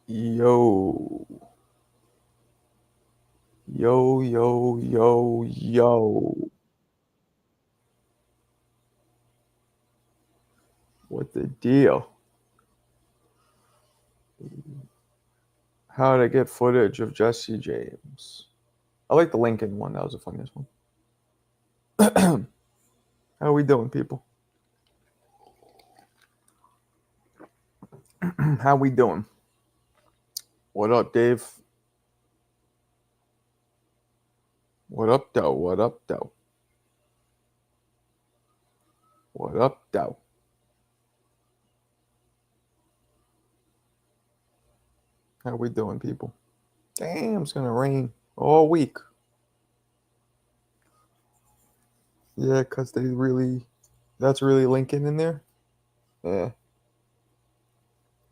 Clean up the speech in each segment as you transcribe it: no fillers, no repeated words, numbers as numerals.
Yo, yo, yo, yo, yo. What the deal? How to get footage of Jesse James? I like the Lincoln one. That was the funniest one. How we doing, people? How we doing? What up, Dave? What up, though? What up, though? What up, though? How we doing, people? Damn, it's gonna rain all week. Yeah, cause that's really Lincoln in there. Yeah,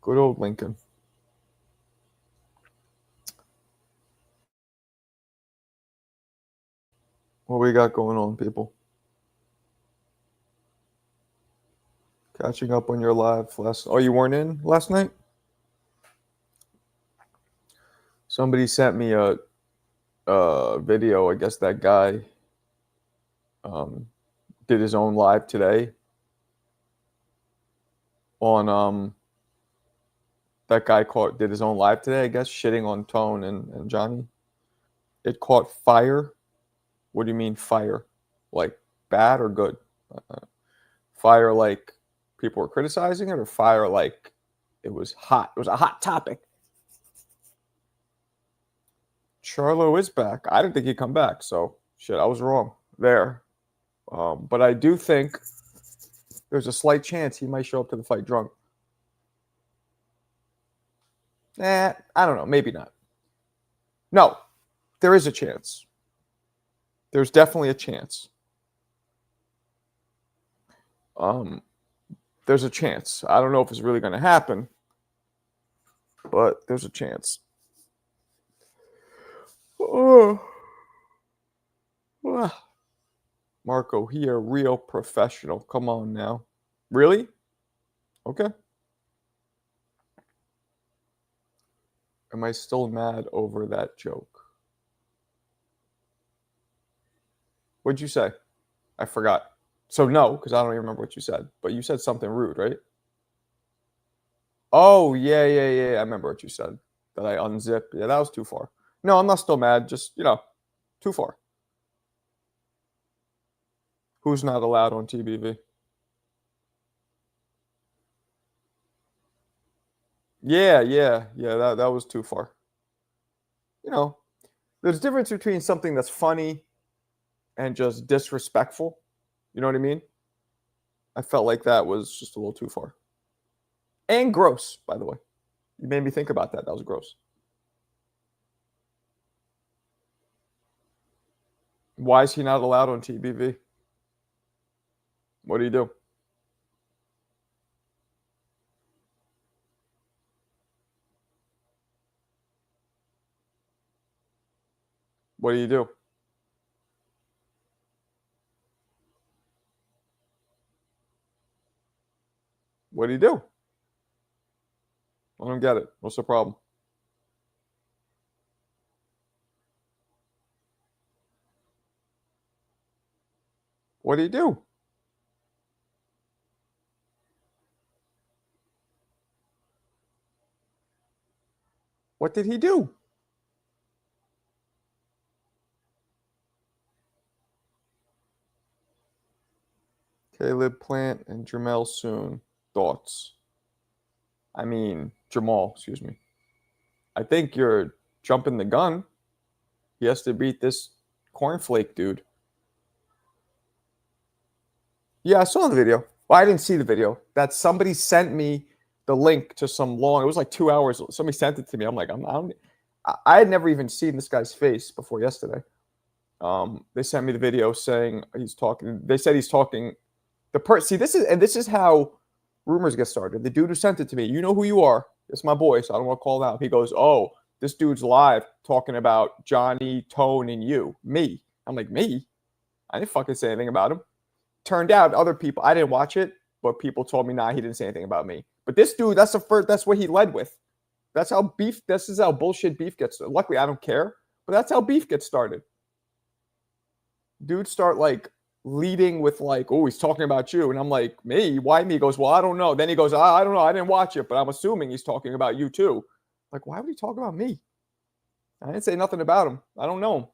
good old Lincoln. What we got going on, people? Catching up on your live last. Oh, you weren't in last night? Somebody sent me a video. I guess that guy um, did his own live today on that guy did his own live today. I guess shitting on Tone and Johnny. It caught fire. What do you mean fire? Like bad or good? Fire like people were criticizing it, or fire like it was hot? It was a hot topic. Charlo is back. I didn't think he'd come back, so shit, I was wrong there. But I do think there's a slight chance he might show up to the fight drunk. I don't know. Maybe not. No, there is a chance. There's definitely a chance. There's a chance. I don't know if it's really going to happen, but there's a chance. Oh. Marco, he a real professional. Come on now. Really? Okay. Am I still mad over that joke? What'd you say? I forgot. So no, because I don't even remember what you said. But you said something rude, right? Oh yeah. I remember what you said. That I unzipped. Yeah, that was too far. No, I'm not still mad. Just too far. Who's not allowed on TBV? Yeah. That was too far. You know, there's a difference between something that's funny and just disrespectful. You know what I mean? I felt like that was just a little too far. And gross, by the way. You made me think about that. That was gross. Why is he not allowed on TBV? What do you do? What do you do? What do you do? I don't get it. What's the problem? What do you do? What did he do? Caleb Plant and Jamel Soon. Thoughts? I mean, Jamal, excuse me. I think you're jumping the gun. He has to beat this Cornflake dude. Yeah, I saw the video. Well, I didn't see the video. That somebody sent me the link to some long. It was like 2 hours. Somebody sent it to me. I'm like, I had never even seen this guy's face before yesterday. They sent me the video saying he's talking. They said he's talking. See, this is how rumors get started. The dude who sent it to me, you know who you are. It's my boy, so I don't want to call him out. He goes, "Oh, this dude's live talking about Johnny, Tone, and you, me." I'm like, me? I didn't fucking say anything about him. Turned out other people, I didn't watch it, but people told me, nah, he didn't say anything about me. But this dude, that's what he led with. That's how beef. This is how bullshit beef gets started. Luckily, I don't care, but that's how beef gets started. Dudes start like leading with like, "Oh, he's talking about you," and I'm like, "Me? Why me?" He goes, "Well, I don't know." Then he goes, "I don't know. I didn't watch it, but I'm assuming he's talking about you too." Like, why would he talk about me? I didn't say nothing about him. I don't know him.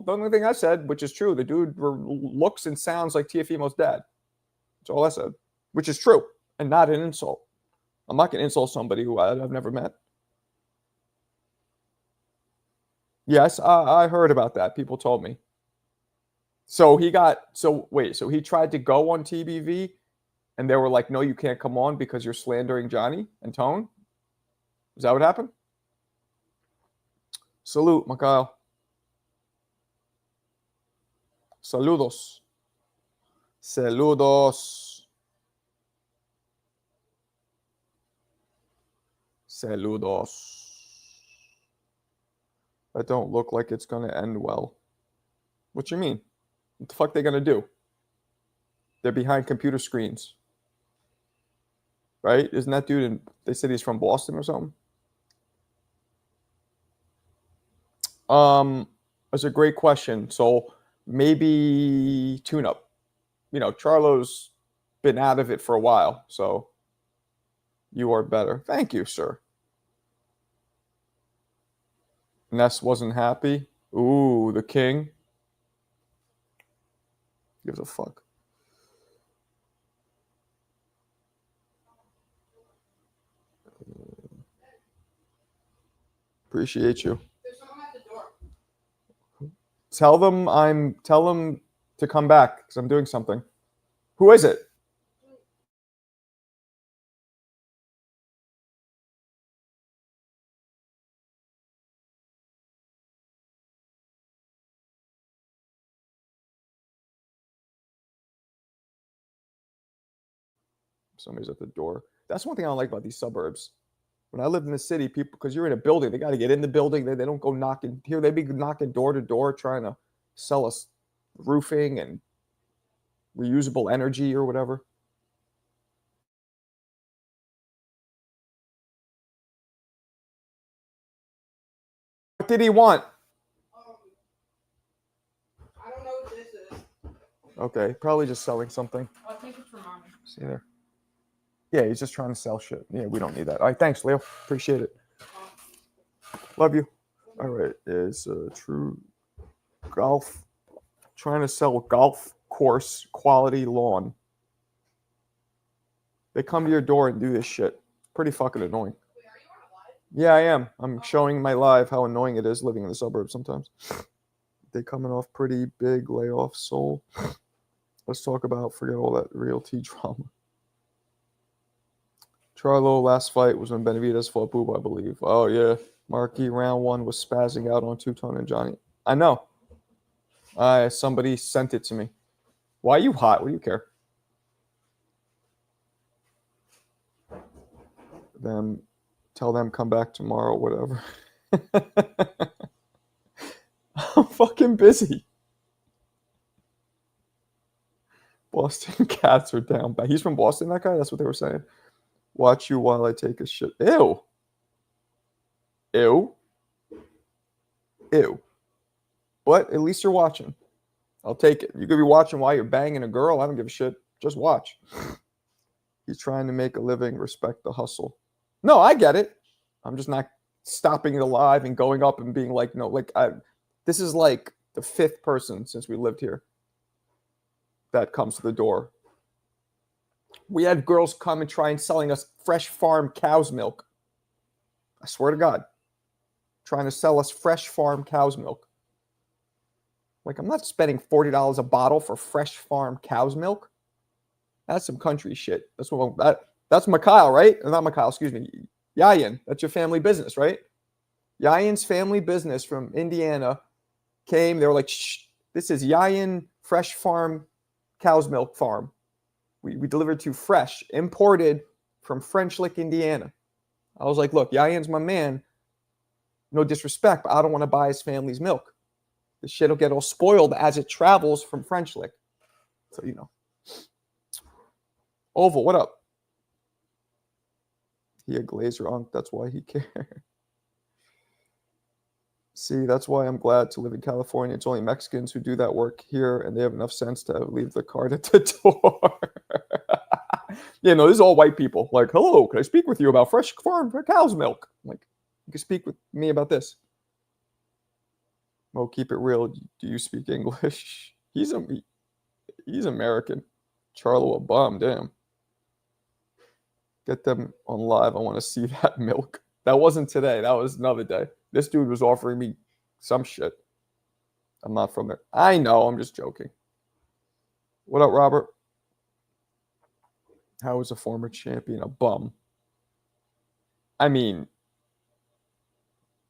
The only thing I said, which is true, the dude looks and sounds like Tiafimo's dad. That's all I said, which is true and not an insult. I'm not going to insult somebody who I've never met. Yes, I heard about that. People told me. So he tried to go on TBV and they were like, no, you can't come on because you're slandering Johnny and Tone? Is that what happened? Salute, Mikhail. Saludos. Saludos. Saludos. That don't look like it's going to end well. What you mean? What the fuck they going to do? They're behind computer screens. Right? Isn't that dude they said he's from Boston or something? That's a great question. So maybe tune up. You know, Charlo's been out of it for a while, so you are better. Thank you, sir. Ness wasn't happy. Ooh, the king. Gives a fuck. Appreciate you. There's someone at the door. Tell them to come back because I'm doing something. Who is it? Somebody's at the door. That's one thing I don't like about these suburbs. When I lived in the city, people, because you're in a building, they got to get in the building. They don't go knocking here. They be knocking door to door trying to sell us roofing and reusable energy or whatever. What did he want? I don't know what this is. Okay, probably just selling something. I think it's for mommy. See there? Yeah, he's just trying to sell shit. Yeah, we don't need that. All right, thanks, Leo. Appreciate it. Love you. All right, is True Golf trying to sell golf course quality lawn. They come to your door and do this shit. Pretty fucking annoying. Wait, are you on a live? Yeah, I am. I'm showing my live how annoying it is living in the suburbs sometimes. They coming off pretty big layoff soul. Let's talk about forget all that realty drama. Charlo last fight was when Benavidez fought Boob, I believe. Oh yeah. Markey round one was spazzing out on Two-Tone and Johnny. I know. Somebody sent it to me. Why are you hot? What do you care? Tell them come back tomorrow, whatever. I'm fucking busy. Boston cats are down bad. He's from Boston, that guy? That's what they were saying. Watch you while I take a shit. Ew. Ew. Ew. But at least you're watching. I'll take it. You could be watching while you're banging a girl. I don't give a shit. Just watch. He's trying to make a living. Respect the hustle. No, I get it. I'm just not stopping it alive and going up and being like, no, like this is like the fifth person since we lived here that comes to the door. We had girls come and try and selling us fresh farm cow's milk. I swear to God. Trying to sell us fresh farm cow's milk. Like, I'm not spending $40 a bottle for fresh farm cow's milk. That's some country shit. That's Mikhail, right? Not Mikhail, excuse me. Yayin. That's your family business, right? Yayin's family business from Indiana came. They were like, shh, this is Yayin Fresh Farm Cow's Milk Farm. We delivered to fresh, imported from French Lick, Indiana. I was like, look, Yayin's my man. No disrespect, but I don't want to buy his family's milk. The shit will get all spoiled as it travels from French Lick. So, you know. Oval, what up? He a Glazer unk. That's why he cared. See, that's why I'm glad to live in California. It's only Mexicans who do that work here, and they have enough sense to leave the card at the door. Yeah, no, this is all white people. Like, hello, can I speak with you about fresh farm cow's milk? Like, you can speak with me about this. Mo, keep it real. Do you speak English? He's American. Charlo a bum, damn. Get them on live. I want to see that milk. That wasn't today. That was another day. This dude was offering me some shit. I'm not from there. I know. I'm just joking. What up, Robert? How is a former champion a bum? I mean,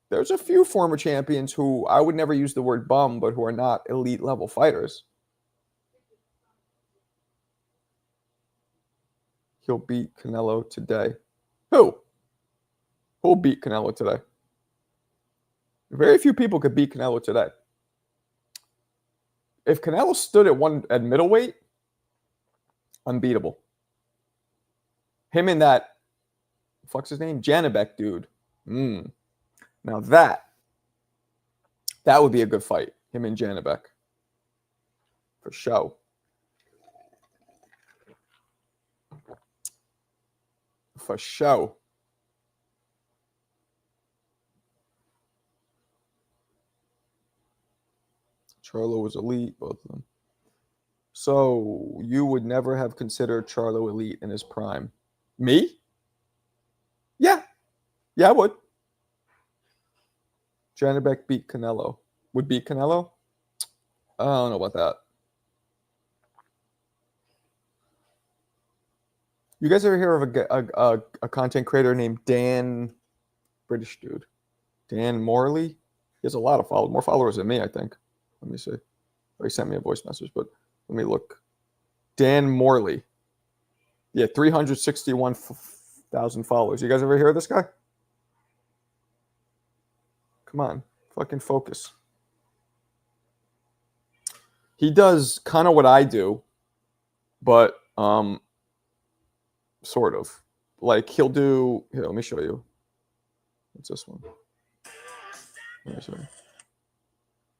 there's a few former champions who I would never use the word bum, but who are not elite level fighters. He'll beat Canelo today. Who? Who'll beat Canelo today? Very few people could beat Canelo today. If Canelo stood at middleweight, unbeatable. Him and that, fuck's his name? Janibek dude. Now that would be a good fight. Him and Janibek. For sure. For sure. Charlo was elite, both of them. So you would never have considered Charlo elite in his prime? Me? Yeah. Yeah, I would. Janibek beat Canelo. Would beat Canelo? I don't know about that. You guys ever hear of a content creator named Dan, British dude, Dan Morley? He has a lot of followers, more followers than me, I think. Let me see. Or he sent me a voice message, but let me look. Dan Morley. Yeah, 361,000 followers. You guys ever hear of this guy? Come on, fucking focus. He does kind of what I do, but sort of. Like he'll do. Here, let me show you. What's this one? Let me show you.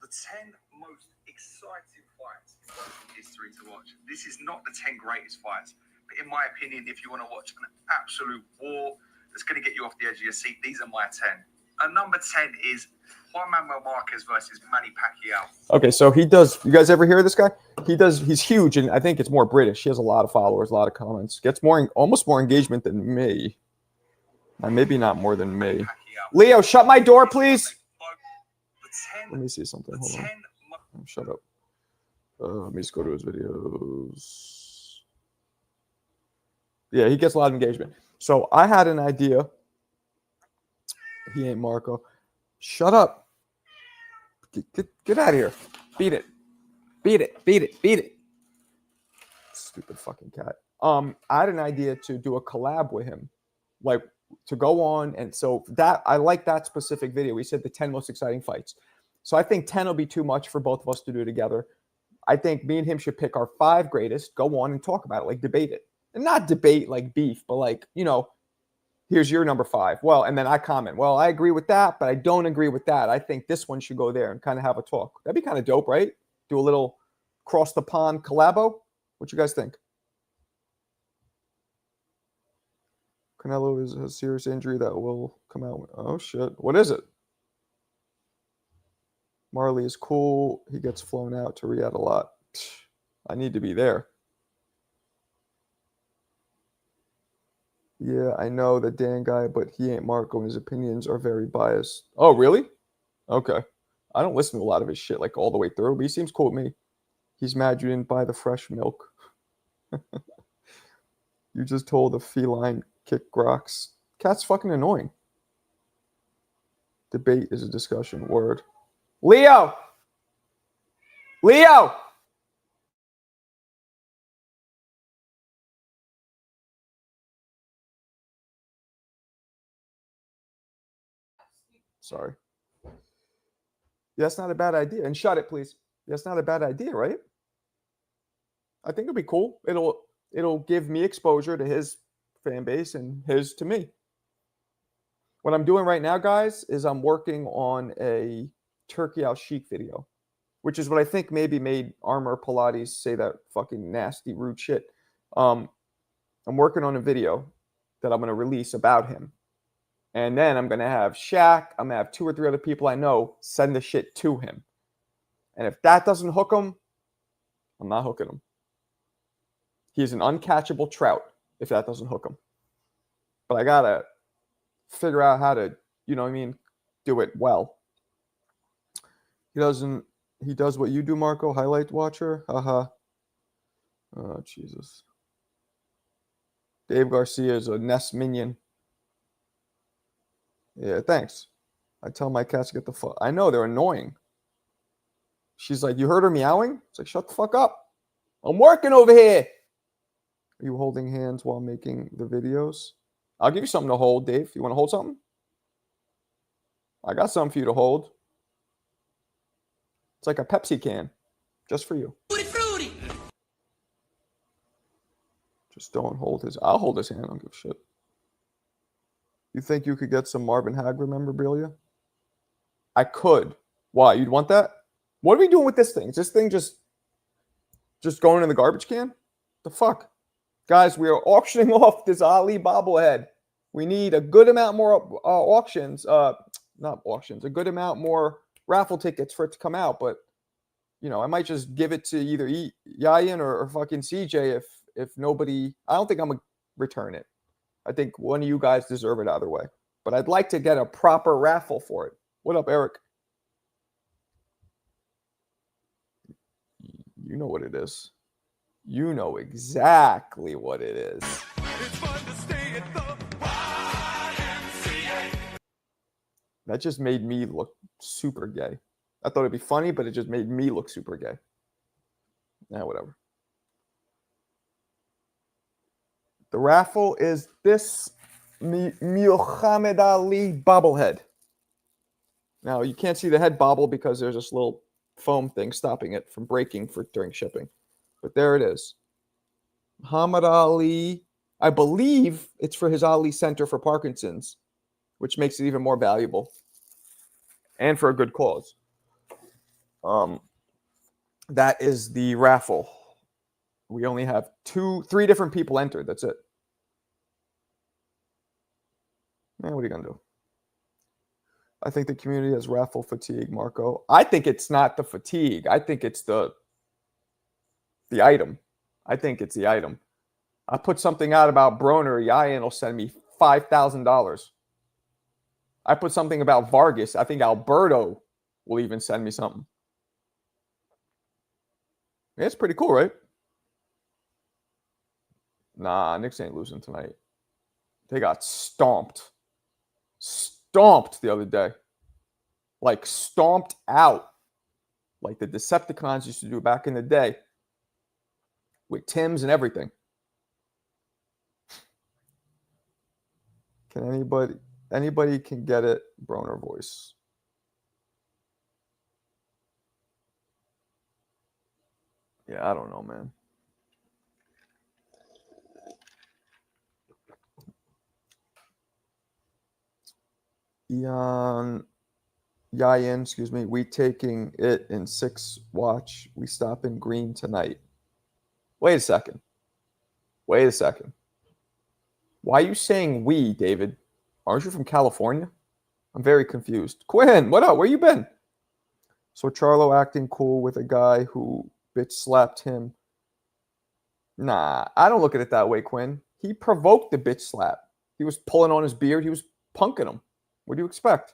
The 10 most exciting fights in history to watch. This is not the 10 greatest fights, but in my opinion, if you want to watch an absolute war that's going to get you off the edge of your seat, these are my 10. And number 10 is Juan Manuel Marquez versus Manny Pacquiao. Okay, so he does. You guys ever hear of this guy? He's huge, and I think it's more British. He has a lot of followers, a lot of comments. Gets almost more engagement than me. Maybe not more than me. Pacquiao. Leo, shut my door, please. Let me see something. Hold on. Oh, shut up. Let me just go to his videos. Yeah, he gets a lot of engagement. So I had an idea. He ain't Marco. Shut up. Get out of here. Beat it. Beat it. Beat it. Beat it. Stupid fucking cat. I had an idea to do a collab with him. Like to go on, and so that I like that specific video. We said the 10 most exciting fights. So I think 10 will be too much for both of us to do together. I think me and him should pick our 5 greatest, go on and talk about it, like debate it. And not debate like beef, but like, here's your number 5. Well, and then I comment, well, I agree with that, but I don't agree with that. I think this one should go there and kind of have a talk. That'd be kind of dope, right? Do a little cross the pond collabo. What you guys think? Canelo has a serious injury that will come out. Oh, shit. What is it? Marley is cool. He gets flown out to Riyadh a lot. I need to be there. Yeah, I know the Dan guy, but he ain't Marco, and his opinions are very biased. Oh, really? Okay. I don't listen to a lot of his shit like all the way through, but he seems cool with me. He's mad you didn't buy the fresh milk. You just told the feline kick rocks. Cat's fucking annoying. Debate is a discussion. Word. Leo! Leo! Sorry. That's not a bad idea. And shut it, please. That's not a bad idea, right? I think it'll be cool. It'll give me exposure to his fan base and his to me. What I'm doing right now, guys, is I'm working on a Turkey Al Sheik video, which is what I think maybe made Armor Pilates say that fucking nasty, rude shit. I'm working on a video that I'm going to release about him. And then I'm going to have Shaq, I'm going to have 2 or 3 other people I know send the shit to him. And if that doesn't hook him, I'm not hooking him. He's an uncatchable trout if that doesn't hook him. But I got to figure out how to, you know what I mean, do it well. He does what you do, Marco, highlight watcher. Haha. Oh, Jesus. Dave Garcia is a Nest minion. Yeah, thanks. I tell my cats to get the fuck. I know, they're annoying. She's like, you heard her meowing? It's like, shut the fuck up. I'm working over here. Are you holding hands while making the videos? I'll give you something to hold, Dave. You want to hold something? I got something for you to hold. It's like a Pepsi can. Just for you. Fruity. Just don't hold his... I'll hold his hand. I don't give a shit. You think you could get some Marvin Hagler memorabilia? I could. Why? You'd want that? What are we doing with this thing? Is this thing just going in the garbage can? The fuck? Guys, we are auctioning off this Ali bobblehead. We need a good amount more auctions. Not auctions. A good amount more raffle tickets for it to come out. But, you know, I might just give it to either Yayan or fucking CJ if nobody... I don't think I'm going to return it. I think one of you guys deserve it either way. But I'd like to get a proper raffle for it. What up, Eric? You know what it is. You know exactly what it is. It's fun to stay at the YMCA. That just made me look super gay. I thought it'd be funny, but it just made me look super gay. Yeah, whatever. The raffle is this Muhammad Ali bobblehead. Now, you can't see the head bobble because there's this little foam thing stopping it from breaking during shipping. But there it is. Muhammad Ali. I believe it's for his Ali Center for Parkinson's, which makes it even more valuable. And for a good cause. That is the raffle. We only have 3 different people entered. That's it. Man, what are you going to do? I think the community has raffle fatigue, Marco. I think it's not the fatigue. I think it's the item. I think it's the item. I put something out about Broner. Yayan will send me $5,000. I put something about Vargas. I think Alberto will even send me something. Yeah, it's pretty cool, right? Nah, Knicks ain't losing tonight. They got stomped. Stomped the other day. Like stomped out. Like the Decepticons used to do back in the day. With Tims and everything. Can anybody can get it? Broner voice. Yeah, I don't know, man. Yayan, excuse me. We taking it in 6 watch. We stop in green tonight. Wait a second. Wait a second. Why are you saying we, David? Aren't you from California? I'm very confused. Quinn, what up? Where you been? So Charlo acting cool with a guy who bitch slapped him. Nah, I don't look at it that way, Quinn. He provoked the bitch slap. He was pulling on his beard. He was punking him. What do you expect?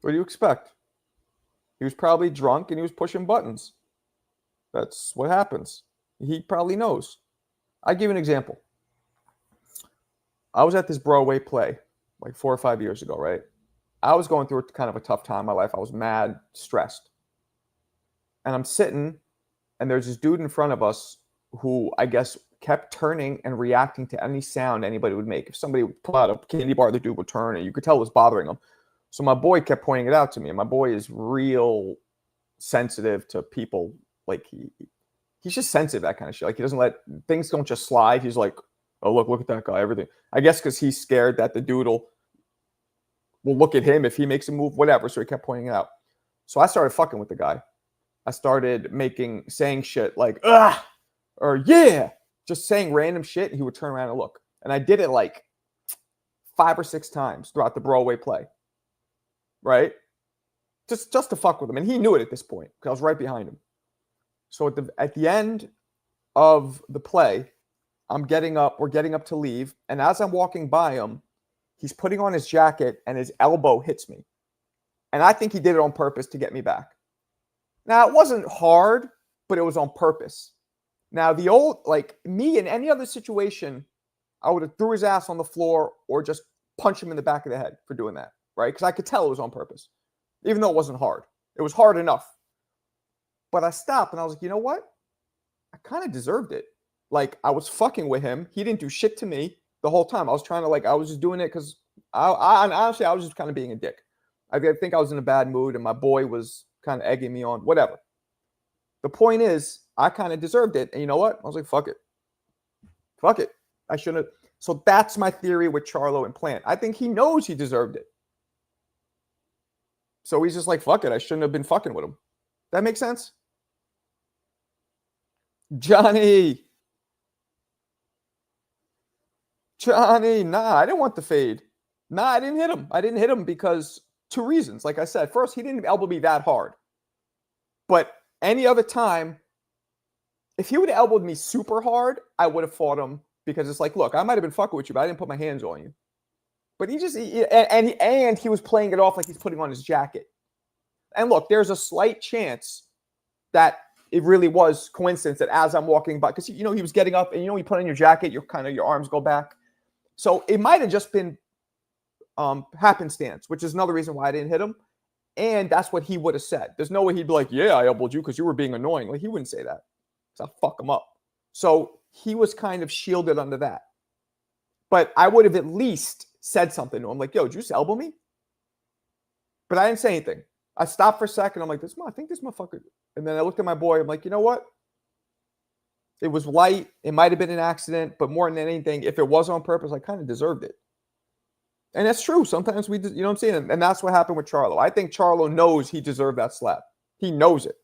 What do you expect? He was probably drunk and he was pushing buttons. That's what happens. He probably knows. I'll give you an example. I was at this Broadway play like 4 or 5 years ago, right? I was going through kind of a tough time in my life. I was mad, stressed. And I'm sitting, and there's this dude in front of us who I guess kept turning and reacting to any sound anybody would make. If somebody would pull out a candy bar, the dude would turn, and you could tell it was bothering him. So my boy kept pointing it out to me, and my boy is real sensitive to people. Like he's just sensitive, that kind of shit. Like he doesn't let things don't just slide. He's like, Oh, look at that guy. Everything. I guess because he's scared that the dude will look at him if he makes a move, whatever. So he kept pointing it out. So I started fucking with the guy. I started saying shit like, ugh, or yeah, just saying random shit. And he would turn around and look. And I did it like 5 or 6 times throughout the Broadway play. Right? Just to fuck with him. And he knew it at this point because I was right behind him. So at the end of the play, we're getting up to leave. And as I'm walking by him, he's putting on his jacket and his elbow hits me. And I think he did it on purpose to get me back. Now, it wasn't hard, but it was on purpose. Now, like me in any other situation, I would have threw his ass on the floor or just punch him in the back of the head for doing that, right? Because I could tell it was on purpose, even though it wasn't hard. It was hard enough. But I stopped and I was like, you know what? I kind of deserved it. Like, I was fucking with him. He didn't do shit to me the whole time. I was trying to, like, I was just doing it because honestly, I was just kind of being a dick. I think I was in a bad mood and my boy was kind of egging me on, whatever. The point is, I kind of deserved it. And you know what? I was like, fuck it. Fuck it. I shouldn't have. So that's my theory with Charlo and Plant. I think he knows he deserved it. So he's just like, fuck it. I shouldn't have been fucking with him. That makes sense? Johnny, nah, I didn't want the fade. Nah, I didn't hit him. I didn't hit him because 2 reasons. Like I said, first, he didn't elbow me that hard. But any other time, if he would have elbowed me super hard, I would have fought him because it's like, look, I might have been fucking with you, but I didn't put my hands on you. But he was playing it off like he's putting on his jacket. And look, there's a slight chance that it really was coincidence that as I'm walking by, because he was getting up and you put on your jacket, your arms go back. So it might have just been happenstance, which is another reason why I didn't hit him. And that's what he would have said. There's no way he'd be like, yeah, I elbowed you because you were being annoying. Like, he wouldn't say that. So I'll fuck him up. So he was kind of shielded under that. But I would have at least said something to him like, yo, did you just elbow me? But I didn't say anything. I stopped for a second. I'm like, I think this motherfucker. And then I looked at my boy. I'm like, you know what? It was light. It might have been an accident. But more than anything, if it was on purpose, I kind of deserved it. And that's true. Sometimes you know what I'm saying? And that's what happened with Charlo. I think Charlo knows he deserved that slap. He knows it.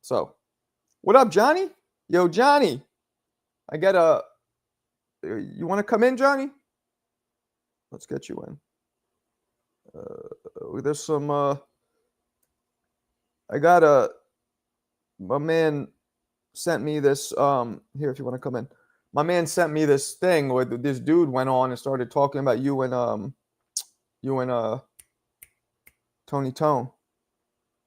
So, what up, Johnny? Yo, Johnny. You want to come in, Johnny? Let's get you in. There's some, my man sent me this, here, if you want to come in. My man sent me this thing where this dude went on and started talking about you and Tony Tone.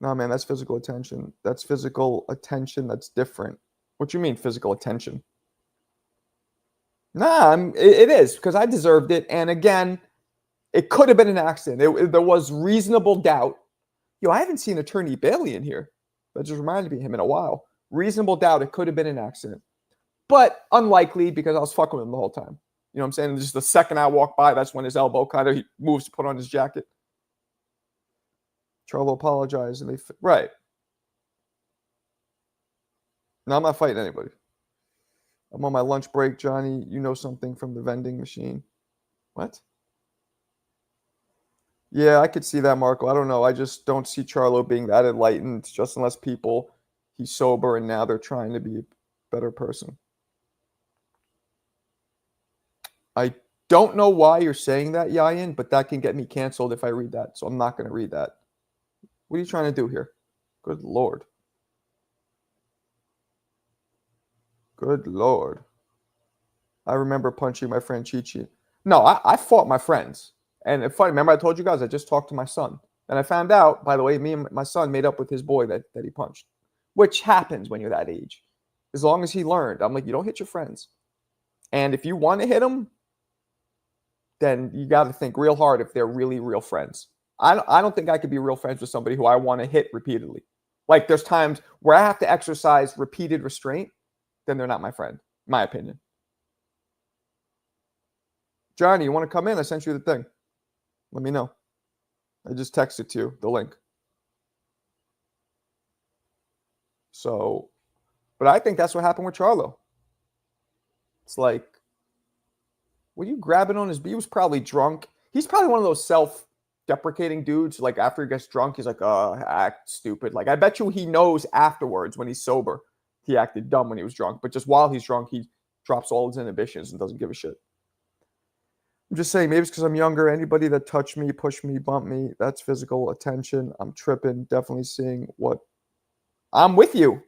No, man, that's physical attention. That's physical attention. That's different. What you mean physical attention? Nah, it is because I deserved it. And again, it could have been an accident. There was reasonable doubt. Yo, I haven't seen Attorney Bailey in here. That just reminded me of him in a while. Reasonable doubt it could have been an accident. But unlikely because I was fucking with him the whole time. You know what I'm saying? Just the second I walk by, that's when his elbow he moves to put on his jacket. Charlo apologized and right. No, I'm not fighting anybody. I'm on my lunch break, Johnny. You know something from the vending machine. What? Yeah, I could see that, Marco. I don't know. I just don't see Charlo being that enlightened, just unless he's sober and now they're trying to be a better person. I don't know why you're saying that, Yayin, but that can get me canceled if I read that. So I'm not going to read that. What are you trying to do here? Good Lord. Good Lord. I remember punching my friend Chi-Chi. No, I fought my friends. And it's funny, remember I told you guys I just talked to my son. And I found out, by the way, me and my son made up with his boy that he punched. Which happens when you're that age. As long as he learned. I'm like, you don't hit your friends. And if you want to hit them, then you got to think real hard if they're really real friends. I don't think I could be real friends with somebody who I want to hit repeatedly. Like there's times where I have to exercise repeated restraint, then they're not my friend, my opinion. Johnny, you want to come in? I sent you the thing. Let me know. I just texted to you the link. So, but I think that's what happened with Charlo. It's like were you grabbing on his? He was probably drunk. He's probably one of those self-deprecating dudes. Like after he gets drunk, he's like, act stupid. Like I bet you he knows afterwards when he's sober, he acted dumb when he was drunk. But just while he's drunk, he drops all his inhibitions and doesn't give a shit. I'm just saying, maybe it's because I'm younger. Anybody that touched me, pushed me, bumped me, that's physical attention. I'm tripping. Definitely seeing what. I'm with you.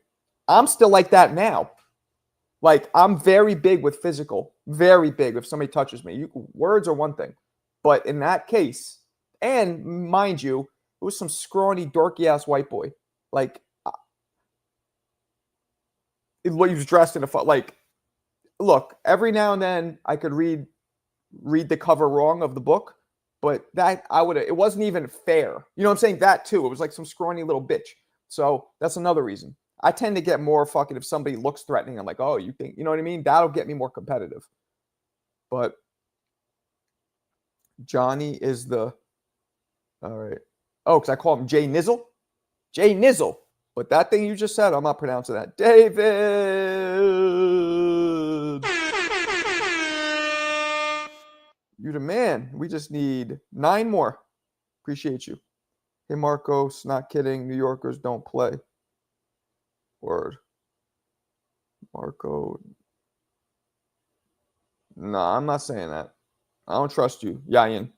I'm still like that now. Like, I'm very big with physical. Very big if somebody touches me. Words are one thing. But in that case, and mind you, it was some scrawny, dorky-ass white boy. Like, he was dressed in like, look, every now and then I could read the cover wrong of the book, but that it wasn't even fair. You know what I'm saying? That too. It was like some scrawny little bitch. So that's another reason. I tend to get more fucking if somebody looks threatening. I'm like, oh, you think, you know what I mean? That'll get me more competitive. But Johnny is the, all right. Oh, because I call him Jay Nizzle. Jay Nizzle. But that thing you just said, I'm not pronouncing that. David. You the man. We just need 9 more. Appreciate you. Hey, Marcos, not kidding. New Yorkers don't play. Word. Marco. Nah, I'm not saying that. I don't trust you. Yayin.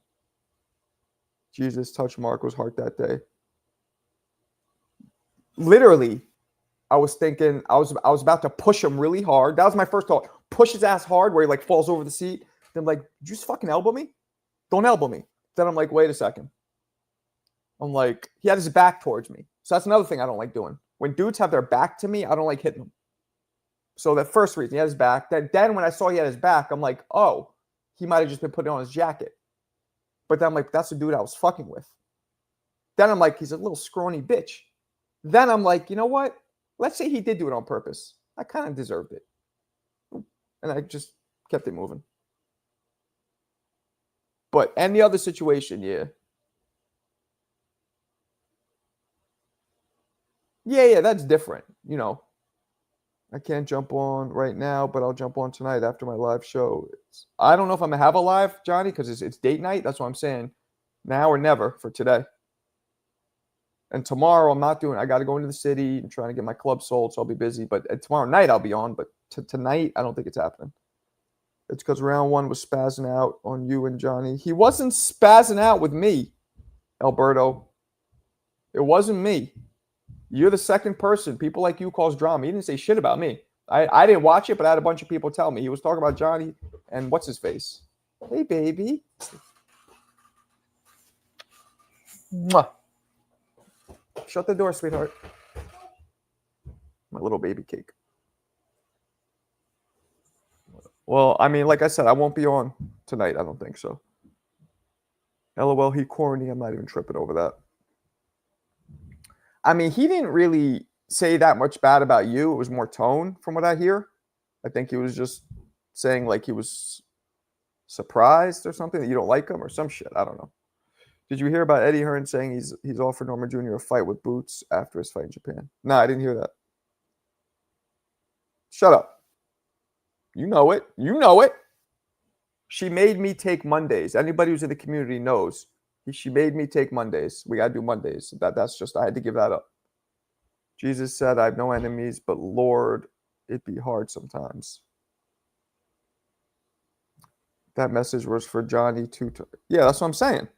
Jesus touched Marco's heart that day. Literally, I was thinking, I was about to push him really hard. That was my first thought. Push his ass hard where he like falls over the seat. Then I'm like, did you just fucking elbow me? Don't elbow me. Then I'm like, wait a second. I'm like, he had his back towards me. So that's another thing I don't like doing. When dudes have their back to me, I don't like hitting them. So that first reason, he had his back. Then when I saw he had his back, I'm like, oh, he might have just been putting on his jacket. But then I'm like, that's the dude I was fucking with. Then I'm like, he's a little scrawny bitch. Then I'm like, you know what? Let's say he did do it on purpose. I kind of deserved it. And I just kept it moving. But any other situation, yeah. Yeah, that's different. You know, I can't jump on right now, but I'll jump on tonight after my live show. I don't know if I'm going to have a live, Johnny, because it's date night. That's what I'm saying. Now or never for today. And tomorrow I'm not doing it. I got to go into the city and trying to get my club sold, so I'll be busy. But tomorrow night I'll be on. But tonight, I don't think it's happening. It's because round 1 was spazzing out on you and Johnny. He wasn't spazzing out with me, Alberto. It wasn't me. You're the second person. People like you cause drama. He didn't say shit about me. I didn't watch it, but I had a bunch of people tell me. He was talking about Johnny and what's his face. Hey, baby. Mwah. Shut the door, sweetheart. My little baby cake. Well, I mean, like I said, I won't be on tonight. I don't think so. LOL, he corny. I'm not even tripping over that. I mean, he didn't really say that much bad about you. It was more tone from what I hear. I think he was just saying like he was surprised or something that you don't like him or some shit. I don't know. Did you hear about Eddie Hearn saying he's offered Norma Jr. a fight with Boots after his fight in Japan? No, I didn't hear that. Shut up. You know it. You know it. She made me take Mondays. Anybody who's in the community knows. She made me take Mondays. We got to do Mondays. That's just, I had to give that up. Jesus said, I have no enemies, but Lord, it'd be hard sometimes. That message was for Johnny too. Yeah, that's what I'm saying.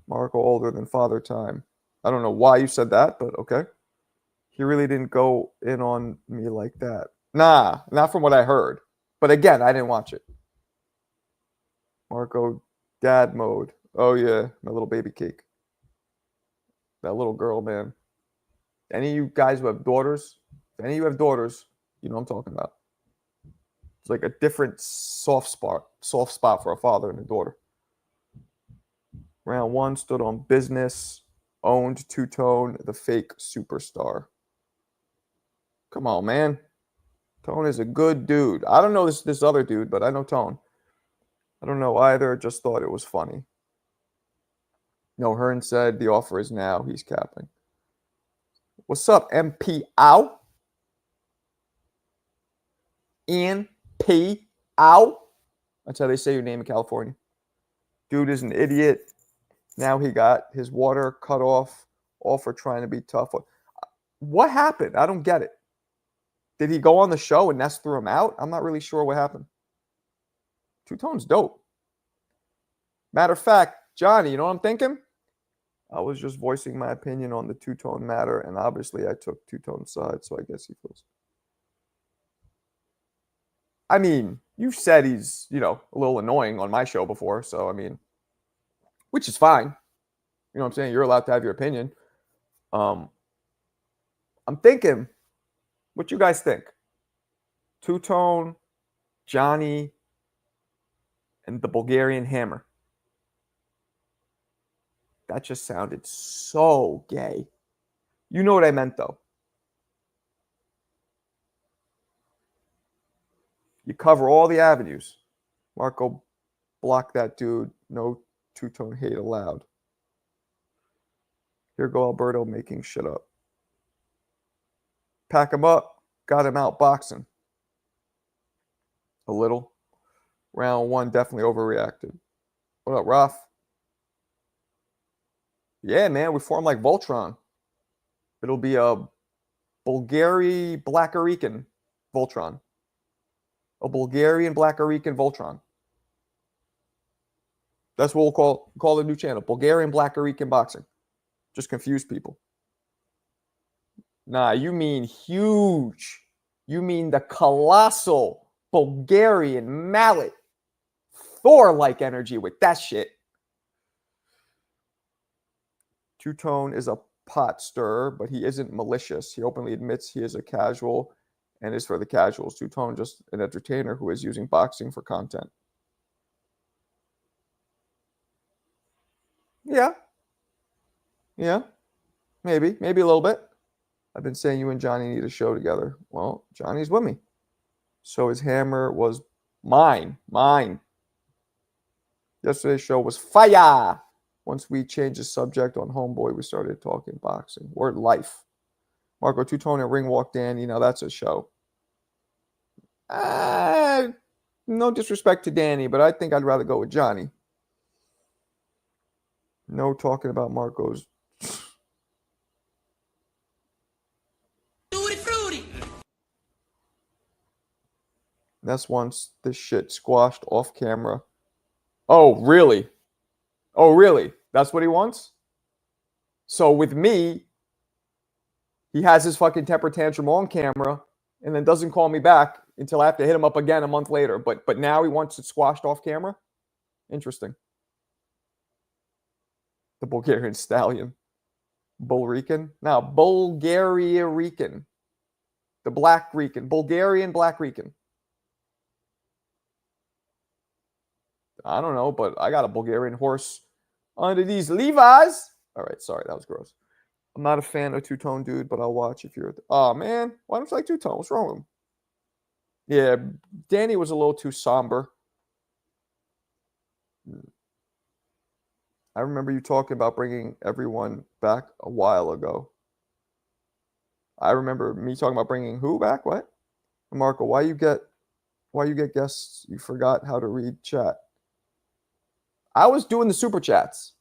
Marco older than Father Time. I don't know why you said that, but okay. He really didn't go in on me like that. Nah, not from what I heard. But again, I didn't watch it. Marco, dad mode. Oh, yeah, my little baby cake. That little girl, man. Any of you guys who have daughters, if any of you have daughters, you know what I'm talking about. It's like a different soft spot for a father and a daughter. Round 1 stood on business, owned Two-Tone, the fake superstar. Come on, man. Tone is a good dude. I don't know this other dude, but I know Tone. I don't know either. Just thought it was funny. No, Hearn said the offer is now. He's capping. What's up, MP? Ow? Ian P. Ow. That's how they say your name in California. Dude is an idiot. Now he got his water cut off, all for trying to be tough. What happened? I don't get it. Did he go on the show and Ness threw him out? I'm not really sure what happened. Two-Tone's dope. Matter of fact, Johnny, you know what I'm thinking? I was just voicing my opinion on the Two-Tone matter, and obviously I took Two-Tone's side, so I guess he feels. I mean, you've said he's, a little annoying on my show before, so I mean, which is fine. You know what I'm saying? You're allowed to have your opinion. I'm thinking, what you guys think? Two-Tone, Johnny, and the Bulgarian Hammer. That just sounded so gay. You know what I meant, though. You cover all the avenues. Marco, block that dude. No Two-Tone hate allowed. Here go Alberto making shit up. Pack him up. Got him out boxing. A little. Round one definitely overreacted. What up, Raff? Yeah, man, we form like Voltron. It'll be a Bulgarian Blackarican Voltron. A Bulgarian Blackarican Voltron. That's what we'll call the new channel. Bulgarian Blackarican Boxing. Just confuse people. Nah, you mean huge. You mean the colossal Bulgarian mallet. Thor-like energy with that shit. Two-Tone is a pot stirrer, but he isn't malicious. He openly admits he is a casual and is for the casuals. Two-Tone just an entertainer who is using boxing for content. Yeah. Yeah. Maybe a little bit. I've been saying you and Johnny need a show together. Well, Johnny's with me. So his hammer was mine. Yesterday's show was fire. Once we changed the subject on Homeboy, we started talking boxing. Word life. Marco Two-Tone and Ring Walk Danny. Now that's a show. No disrespect to Danny, but I think I'd rather go with Johnny. No talking about Marco's. That's once this shit squashed off camera. Oh, really? That's what he wants? So with me, he has his fucking temper tantrum on camera and then doesn't call me back until I have to hit him up again a month later. But now he wants it squashed off camera? Interesting. The Bulgarian stallion. Bulgarian? No, Bulgaria-Rican. The Black Rican. Bulgarian Black Rican. I don't know, but I got a Bulgarian horse under these Levi's. All right, sorry, that was gross. I'm not a fan of Two-Tone, dude, but I'll watch if you're... Oh, man. Why don't you like Two-Tone? What's wrong with him? Yeah, Danny was a little too somber. I remember you talking about bringing everyone back a while ago. I remember me talking about bringing who back? What? Marco, why you get guests? You forgot how to read chat. I was doing the super chats.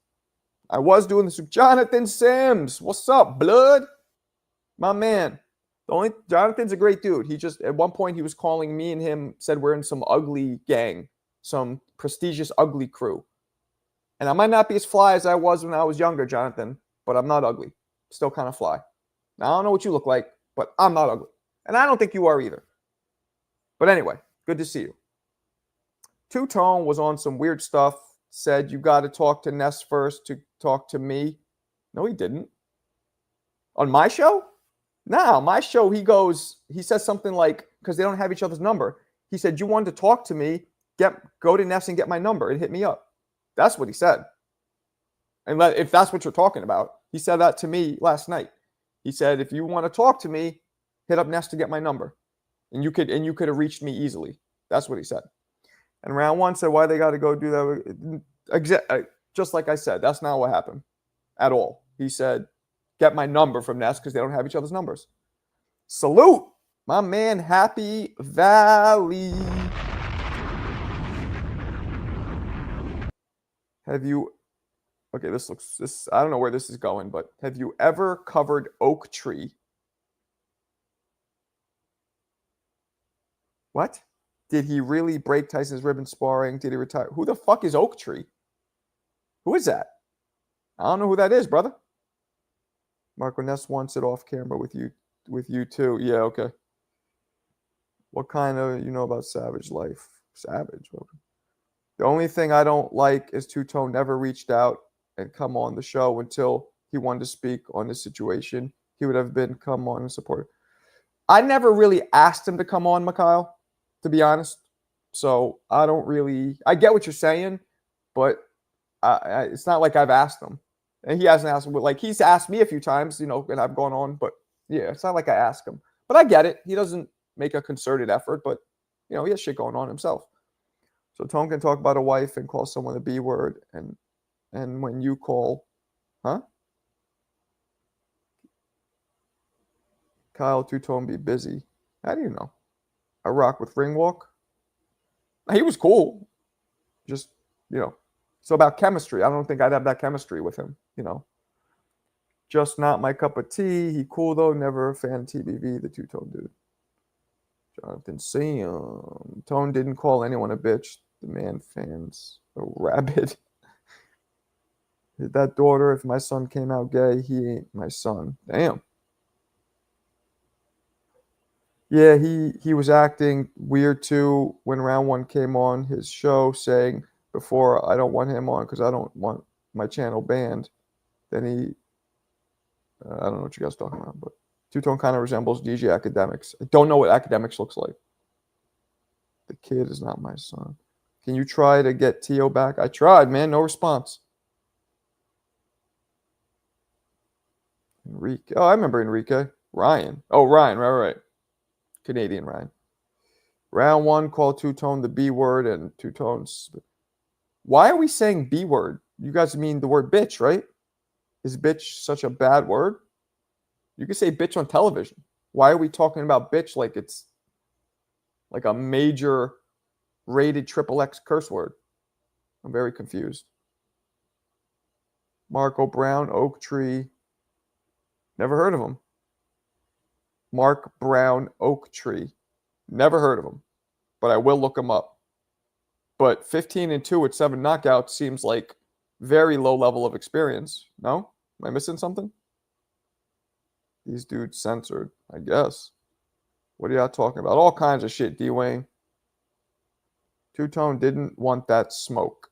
Jonathan Sims. What's up, blood? My man. Jonathan's a great dude. He just, at one point, he was calling me and him, said we're in some ugly gang, some prestigious ugly crew. And I might not be as fly as I was when I was younger, Jonathan, but I'm not ugly. Still kind of fly. Now, I don't know what you look like, but I'm not ugly. And I don't think you are either. But anyway, good to see you. Two-Tone was on some weird stuff. Said you got to talk to Ness first to talk to me. No, he didn't. On my show? No, my show, he says something like, because they don't have each other's number. He said, you wanted to talk to me, go to Ness and get my number and hit me up. That's what he said. And if that's what you're talking about, he said that to me last night. He said, if you want to talk to me, hit up Ness to get my number. And you could have reached me easily. That's what he said. And round one said, why they got to go do that? Just like I said, that's not what happened at all. He said, get my number from Ness because they don't have each other's numbers. Salute, my man, Happy Valley. Have you? Okay, this. I don't know where this is going, but have you ever covered oak tree? What? Did he really break Tyson's rib in sparring? Did he retire? Who the fuck is Oak Tree? Who is that? I don't know who that is, brother. Marco Ness wants it off camera with you too. Yeah, okay. What kind of you know about Savage life? Savage. Okay. The only thing I don't like is Two-Tone never reached out and come on the show until he wanted to speak on this situation. He would have been come on and support. I never really asked him to come on, Mikhail, to be honest. So I don't really. I get what you're saying, but it's not like I've asked him, and he hasn't asked me. Like he's asked me a few times, you know, and I've gone on. But yeah, it's not like I ask him. But I get it. He doesn't make a concerted effort, but you know, he has shit going on himself. So Tone can talk about a wife and call someone the B word, and when you call, huh? Kyle Two-Tone be busy. How do you know? I rock with Ringwalk. He was cool. Just, you know. So about chemistry. I don't think I'd have that chemistry with him, you know. Just not my cup of tea. He cool though. Never a fan of TBV, the Two-Tone dude. Jonathan Sam. Tone didn't call anyone a bitch. The man fans a rabbit. That daughter, if my son came out gay, he ain't my son. Damn. Yeah, he was acting weird too when round one came on his show, saying before I don't want him on because I don't want my channel banned. Then he, I don't know what you guys are talking about, but Two-Tone kind of resembles DJ Academics. I don't know what Academics looks like. The kid is not my son. Can you try to get Tio back? I tried, man. No response. Enrique. Oh, I remember Enrique. Ryan. Oh, Ryan. Right. Canadian Ryan. Round one, call Two-Tone the B word and Two-Tone's. Why are we saying B word? You guys mean the word bitch, right? Is bitch such a bad word? You can say bitch on television. Why are we talking about bitch like it's like a major rated XXX curse word? I'm very confused. Marco Brown, Oak Tree. Never heard of him. Mark Brown, Oak Tree. Never heard of him, but I will look him up. But 15-2 with 7 knockouts seems like very low level of experience. No? Am I missing something? These dudes censored, I guess. What are y'all talking about? All kinds of shit, D-Wayne. Two-Tone didn't want that smoke.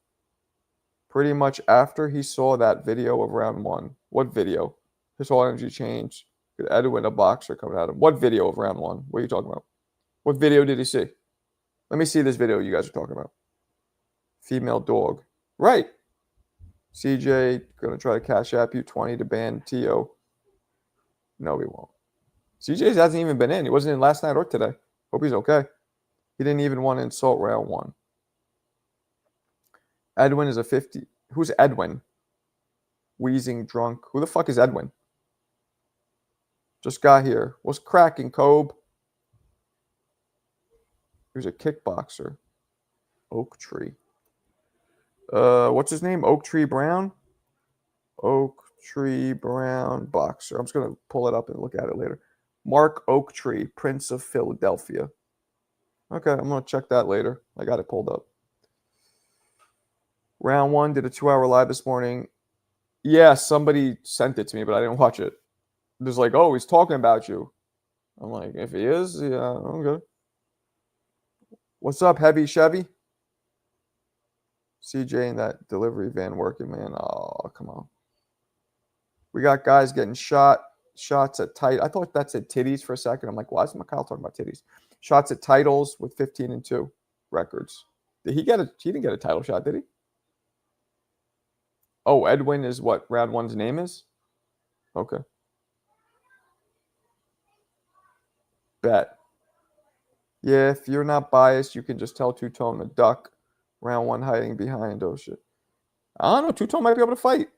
Pretty much after he saw that video of round one. What video? His whole energy changed. Edwin, a boxer, coming at him. What video of round one? What are you talking about? What video did he see? Let me see this video you guys are talking about. Female dog. Right. CJ, going to try to cash app you 20 to ban Tio. No, he won't. CJ hasn't even been in. He wasn't in last night or today. Hope he's okay. He didn't even want to insult round one. Edwin is a 50. Who's Edwin? Wheezing drunk. Who the fuck is Edwin? Just got here. What's cracking, Kobe? He was a kickboxer. Oak Tree. What's his name? Oak Tree Brown? Oak Tree Brown boxer. I'm just going to pull it up and look at it later. Mark Oak Tree, Prince of Philadelphia. Okay, I'm going to check that later. I got it pulled up. Round one, did a 2-hour live this morning. Yeah, somebody sent it to me, but I didn't watch it. There's like, oh, he's talking about you. I'm like, if he is, yeah, okay. What's up, Heavy Chevy? CJ in that delivery van working, man. Oh, come on. We got guys getting shots at tight. I thought that said titties for a second. I'm like, why is Mikhail talking about titties? Shots at titles with 15-2 records. Did he get he didn't get a title shot, did he? Oh, Edwin is what round one's name is? Okay. Bet. Yeah, if you're not biased, you can just tell Two-Tone to duck. Round one hiding behind. Oh, shit. I don't know. Two-Tone might be able to fight.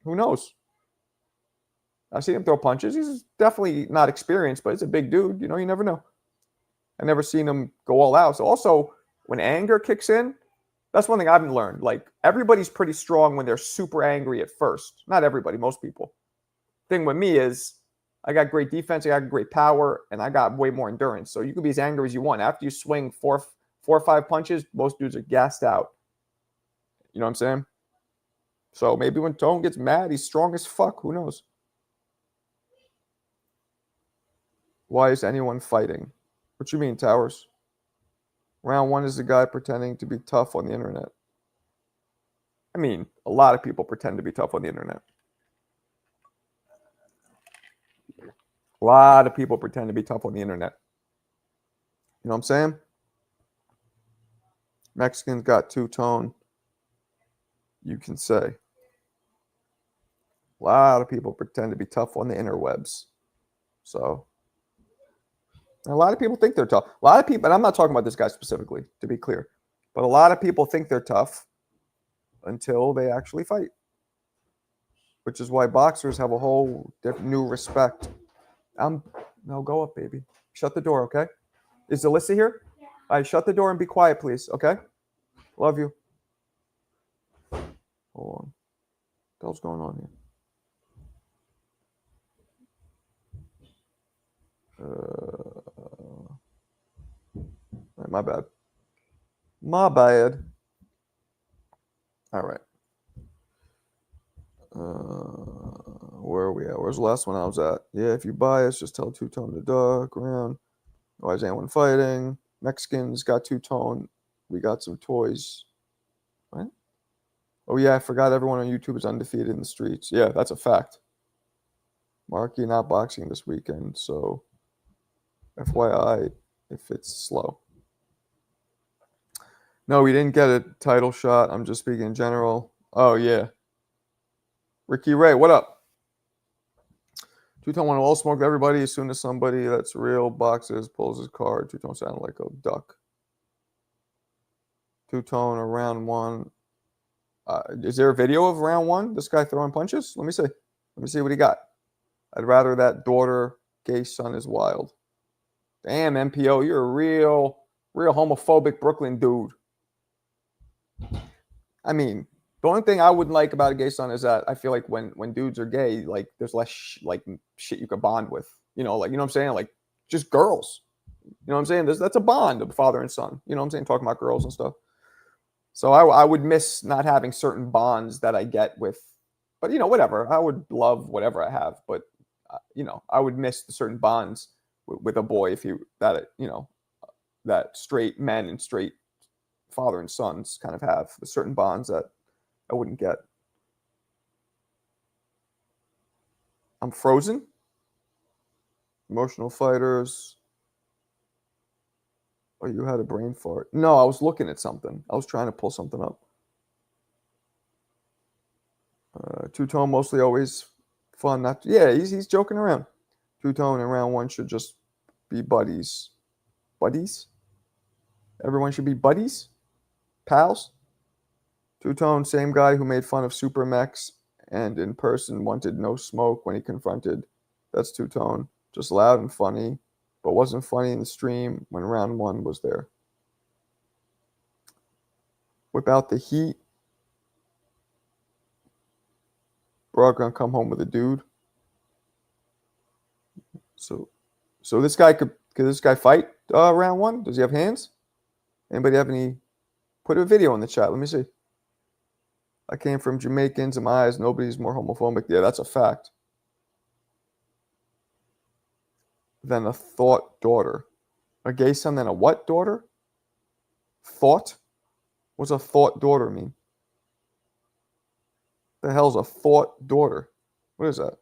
Who knows? I've seen him throw punches. He's definitely not experienced, but he's a big dude. You know, you never know. I've never seen him go all out. So also, when anger kicks in, That's one thing I've learned. Like, everybody's pretty strong when they're super angry at first. Not everybody, most people. Thing with me is I got great defense, I got great power, and I got way more endurance. So you can be as angry as you want. After you swing four or five punches, most dudes are gassed out. You know what I'm saying? So maybe when Tone gets mad, he's strong as fuck. Who knows? Why is anyone fighting? What you mean, Towers? Round one is the guy pretending to be tough on the internet. I mean, a lot of people pretend to be tough on the internet. A lot of people pretend to be tough on the internet. You know what I'm saying? Mexicans got two-tone, you can say. A lot of people pretend to be tough on the interwebs. So, a lot of people think they're tough. A lot of people, and I'm not talking about this guy specifically, to be clear, but a lot of people think they're tough until they actually fight, which is why boxers have a whole new respect. No, go up, baby. Shut the door, okay? Is Alyssa here? Yeah. All right, shut the door and be quiet, please, okay? Love you. Hold on. What the hell's going on here? My bad. My bad. All right. Where are we at? Where's the last one I was at? Yeah, if you bias, just tell two-tone to duck around. Why is anyone fighting? Mexicans got two-tone. We got some toys. What? Oh, yeah, I forgot everyone on YouTube is undefeated in the streets. Yeah, that's a fact. Marky not boxing this weekend, so FYI if it's slow. No, we didn't get a title shot. I'm just speaking in general. Oh, yeah. Ricky Ray, what up? Two-tone want to all smoke everybody as soon as somebody that's real boxes pulls his card. Two-tone sounded like a duck. Two-tone or round one. Is there a video of round one? This guy throwing punches? Let me see. Let me see what he got. I'd rather that daughter, gay son is wild. Damn, MPO, you're a real homophobic Brooklyn dude. I mean, the only thing I wouldn't like about a gay son is that I feel like when dudes are gay, like there's less shit you could bond with. You know, like, you know what I'm saying? Like, just girls. You know what I'm saying? That's a bond of father and son. You know what I'm saying? Talking about girls and stuff. So I would miss not having certain bonds that I get with, but, you know, whatever. I would love whatever I have, but, you know, I would miss the certain bonds with a boy that straight men and straight father and sons kind of have the certain bonds that I wouldn't get. I'm frozen. Emotional fighters. Oh, you had a brain fart. No, I was looking at something. I was trying to pull something up. Two-tone mostly always fun. He's joking around. Two-tone in round one should just be buddies. Buddies? Everyone should be buddies? Pals? Two-tone, same guy who made fun of Super Mex and in person wanted no smoke when he confronted. That's two-tone. Just loud and funny, but wasn't funny in the stream when round one was there. Whip out the heat. Bro, gonna come home with a dude. So this guy could this guy fight round one? Does he have hands? Anybody have any? Put a video in the chat. Let me see. I came from Jamaicans. In my eyes, nobody's more homophobic. Yeah, that's a fact. Than a thought daughter. A gay son than a what daughter? Thought? What's a thought daughter mean? The hell's a thought daughter? What is that?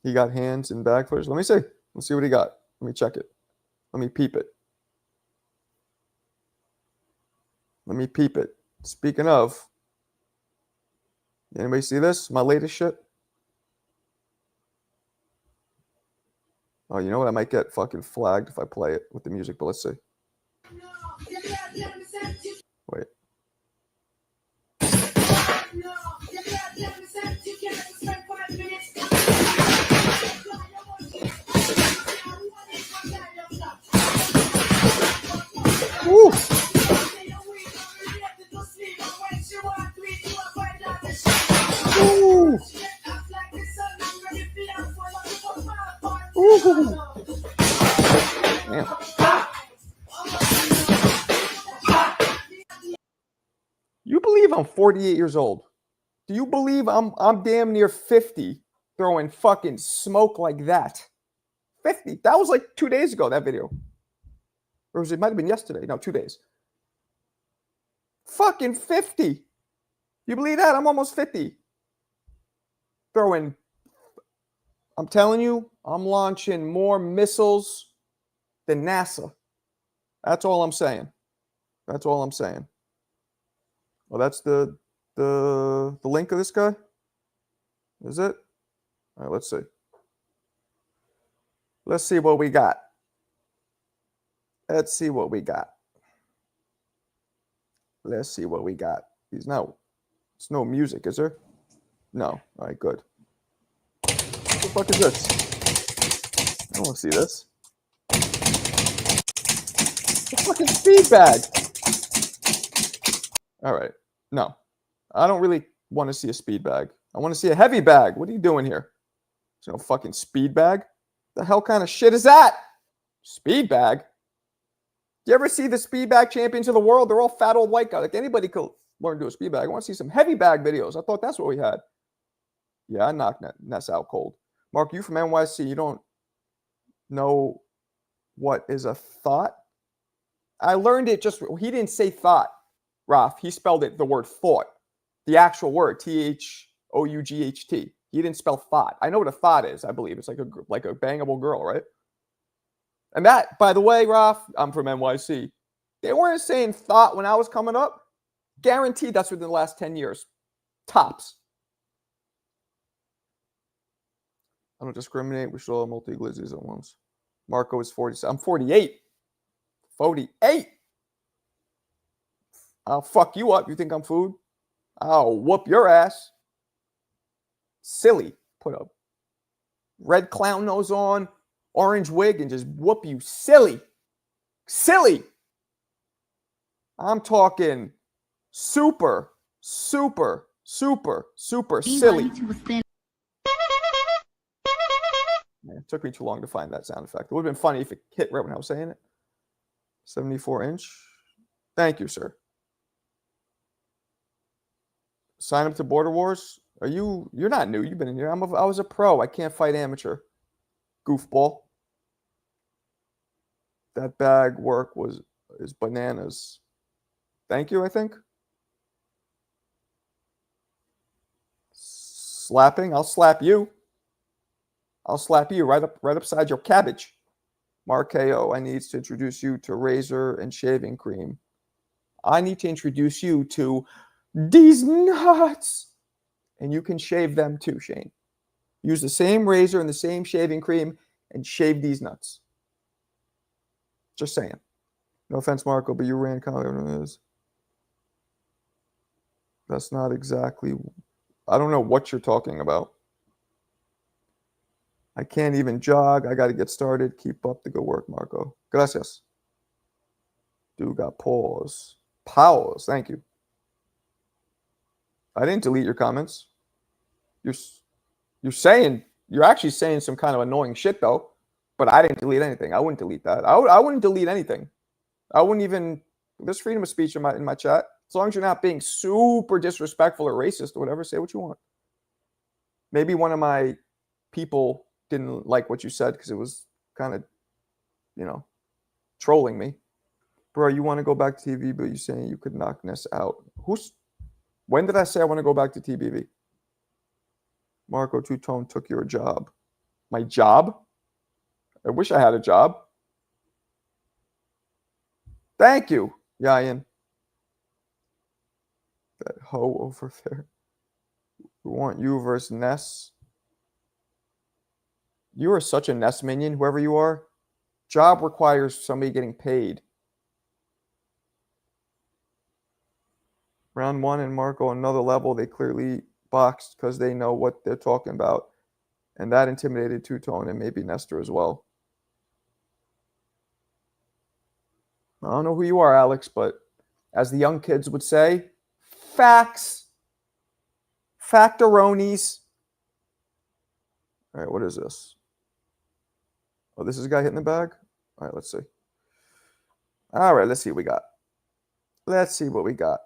He got hands and bag footage. Let me see. Let's see what he got. Let me check it. Let me peep it. Let me peep it. Speaking of, anybody see this? My latest shit? Oh, you know what? I might get fucking flagged if I play it with the music, but let's see. Wait. Ooh. Damn. You believe I'm 48 years old? Do you believe I'm damn near 50 throwing fucking smoke like that? 50. That was like 2 days ago, that video. Or it might have been yesterday. No, 2 days. Fucking 50. You believe that? I'm almost 50. I'm telling you, I'm launching more missiles than NASA. That's all I'm saying. That's all I'm saying. Well, that's the link of this guy? Is it? All right, let's see. Let's see what we got. Let's see what we got. Let's see what we got. There's no music, is there? No. All right, good. What the fuck is this? I don't want to see this. The fucking speed bag. All right. No. I don't really want to see a speed bag. I want to see a heavy bag. What are you doing here? There's no fucking speed bag. The hell kind of shit is that? Speed bag? You ever see the speed bag champions of the world? They're all fat old white guys. Like anybody could learn to do a speed bag. I want to see some heavy bag videos. I thought that's what we had. Yeah, I knocked Ness out cold. Mark, you from NYC, you don't know what is a thought? I learned it just, he didn't say thought, Raff. He spelled it the word thought. The actual word, T-H-O-U-G-H-T. He didn't spell thought. I know what a thought is, I believe. It's like a bangable girl, right? And that, by the way, Raff, I'm from NYC. They weren't saying thought when I was coming up. Guaranteed that's within the last 10 years. Tops. I don't discriminate. We should all multi-glizzies at once. Marco is 47. I'm 48. 48. I'll fuck you up. You think I'm food? I'll whoop your ass. Silly. Put a red clown nose on, orange wig, and just whoop you. Silly. Silly. I'm talking super, super, super, super silly. Man, it took me too long to find that sound effect. It would have been funny if it hit right when I was saying it. 74-inch. Thank you, sir. Sign up to Border Wars. You're not new. You've been in here. I was a pro. I can't fight amateur. Goofball. That bag work is bananas. Thank you, I think. Slapping. I'll slap you. I'll slap you right upside your cabbage. Mark KO, I need to introduce you to razor and shaving cream. I need to introduce you to these nuts. And you can shave them too, Shane. Use the same razor and the same shaving cream and shave these nuts. Just saying. No offense, Marco, but you ran Collab. That's not exactly... I don't know what you're talking about. I can't even jog. I got to get started. Keep up the good work, Marco. Gracias. Dude got pause. Pause. Thank you. I didn't delete your comments. You're actually saying some kind of annoying shit, though. But I didn't delete anything. I wouldn't delete that. I wouldn't delete anything. I wouldn't even... There's freedom of speech in my chat. As long as you're not being super disrespectful or racist or whatever, say what you want. Maybe one of my people didn't like what you said because it was kind of, trolling me. Bro, you want to go back to TV, but you're saying you could knock Ness out. When did I say I want to go back to TBV? Marco Two-Tone took your job. My job? I wish I had a job. Thank you, Yayan. That hoe over there. We want you versus Ness. You are such a Ness minion, whoever you are. Job requires somebody getting paid. Round one and Marco another level. They clearly boxed because they know what they're talking about. And that intimidated Two-Tone and maybe Nestor as well. I don't know who you are, Alex, but as the young kids would say, facts. Factoronies. All right, what is this? Oh, this is a guy hitting the bag? All right, let's see. All right, let's see what we got. Let's see what we got.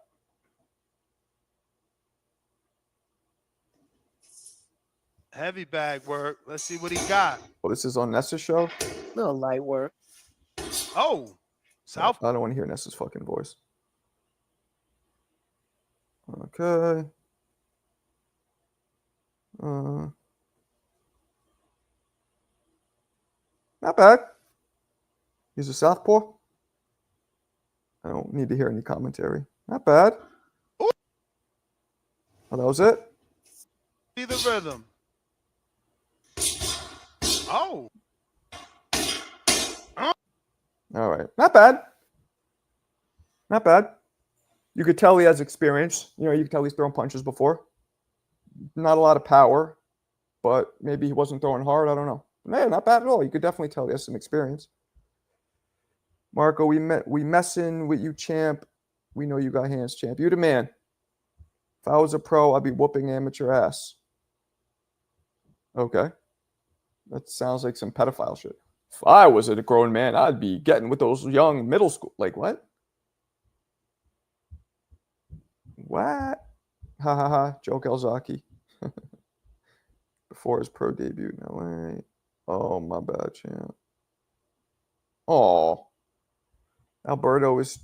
Heavy bag work. Let's see what he got. Oh, this is on Nessa's show? Little light work. Oh, South. I don't want to hear Nessa's fucking voice. Okay. Not bad. He's a southpaw. I don't need to hear any commentary. Not bad. Ooh. Oh, that was it? See the rhythm. Oh. All right. Not bad. Not bad. You could tell he has experience. You know, you could tell he's thrown punches before. Not a lot of power, but maybe he wasn't throwing hard. I don't know. Man, not bad at all. You could definitely tell he has some experience. Marco, we messing with you, champ. We know you got hands, champ. You the man. If I was a pro, I'd be whooping amateur ass. Okay. That sounds like some pedophile shit. If I was a grown man, I'd be getting with those young middle school. Like, what? What? Ha ha ha. Joe Calzaki. Before his pro debut in LA. Oh, my bad, champ. Oh. Alberto is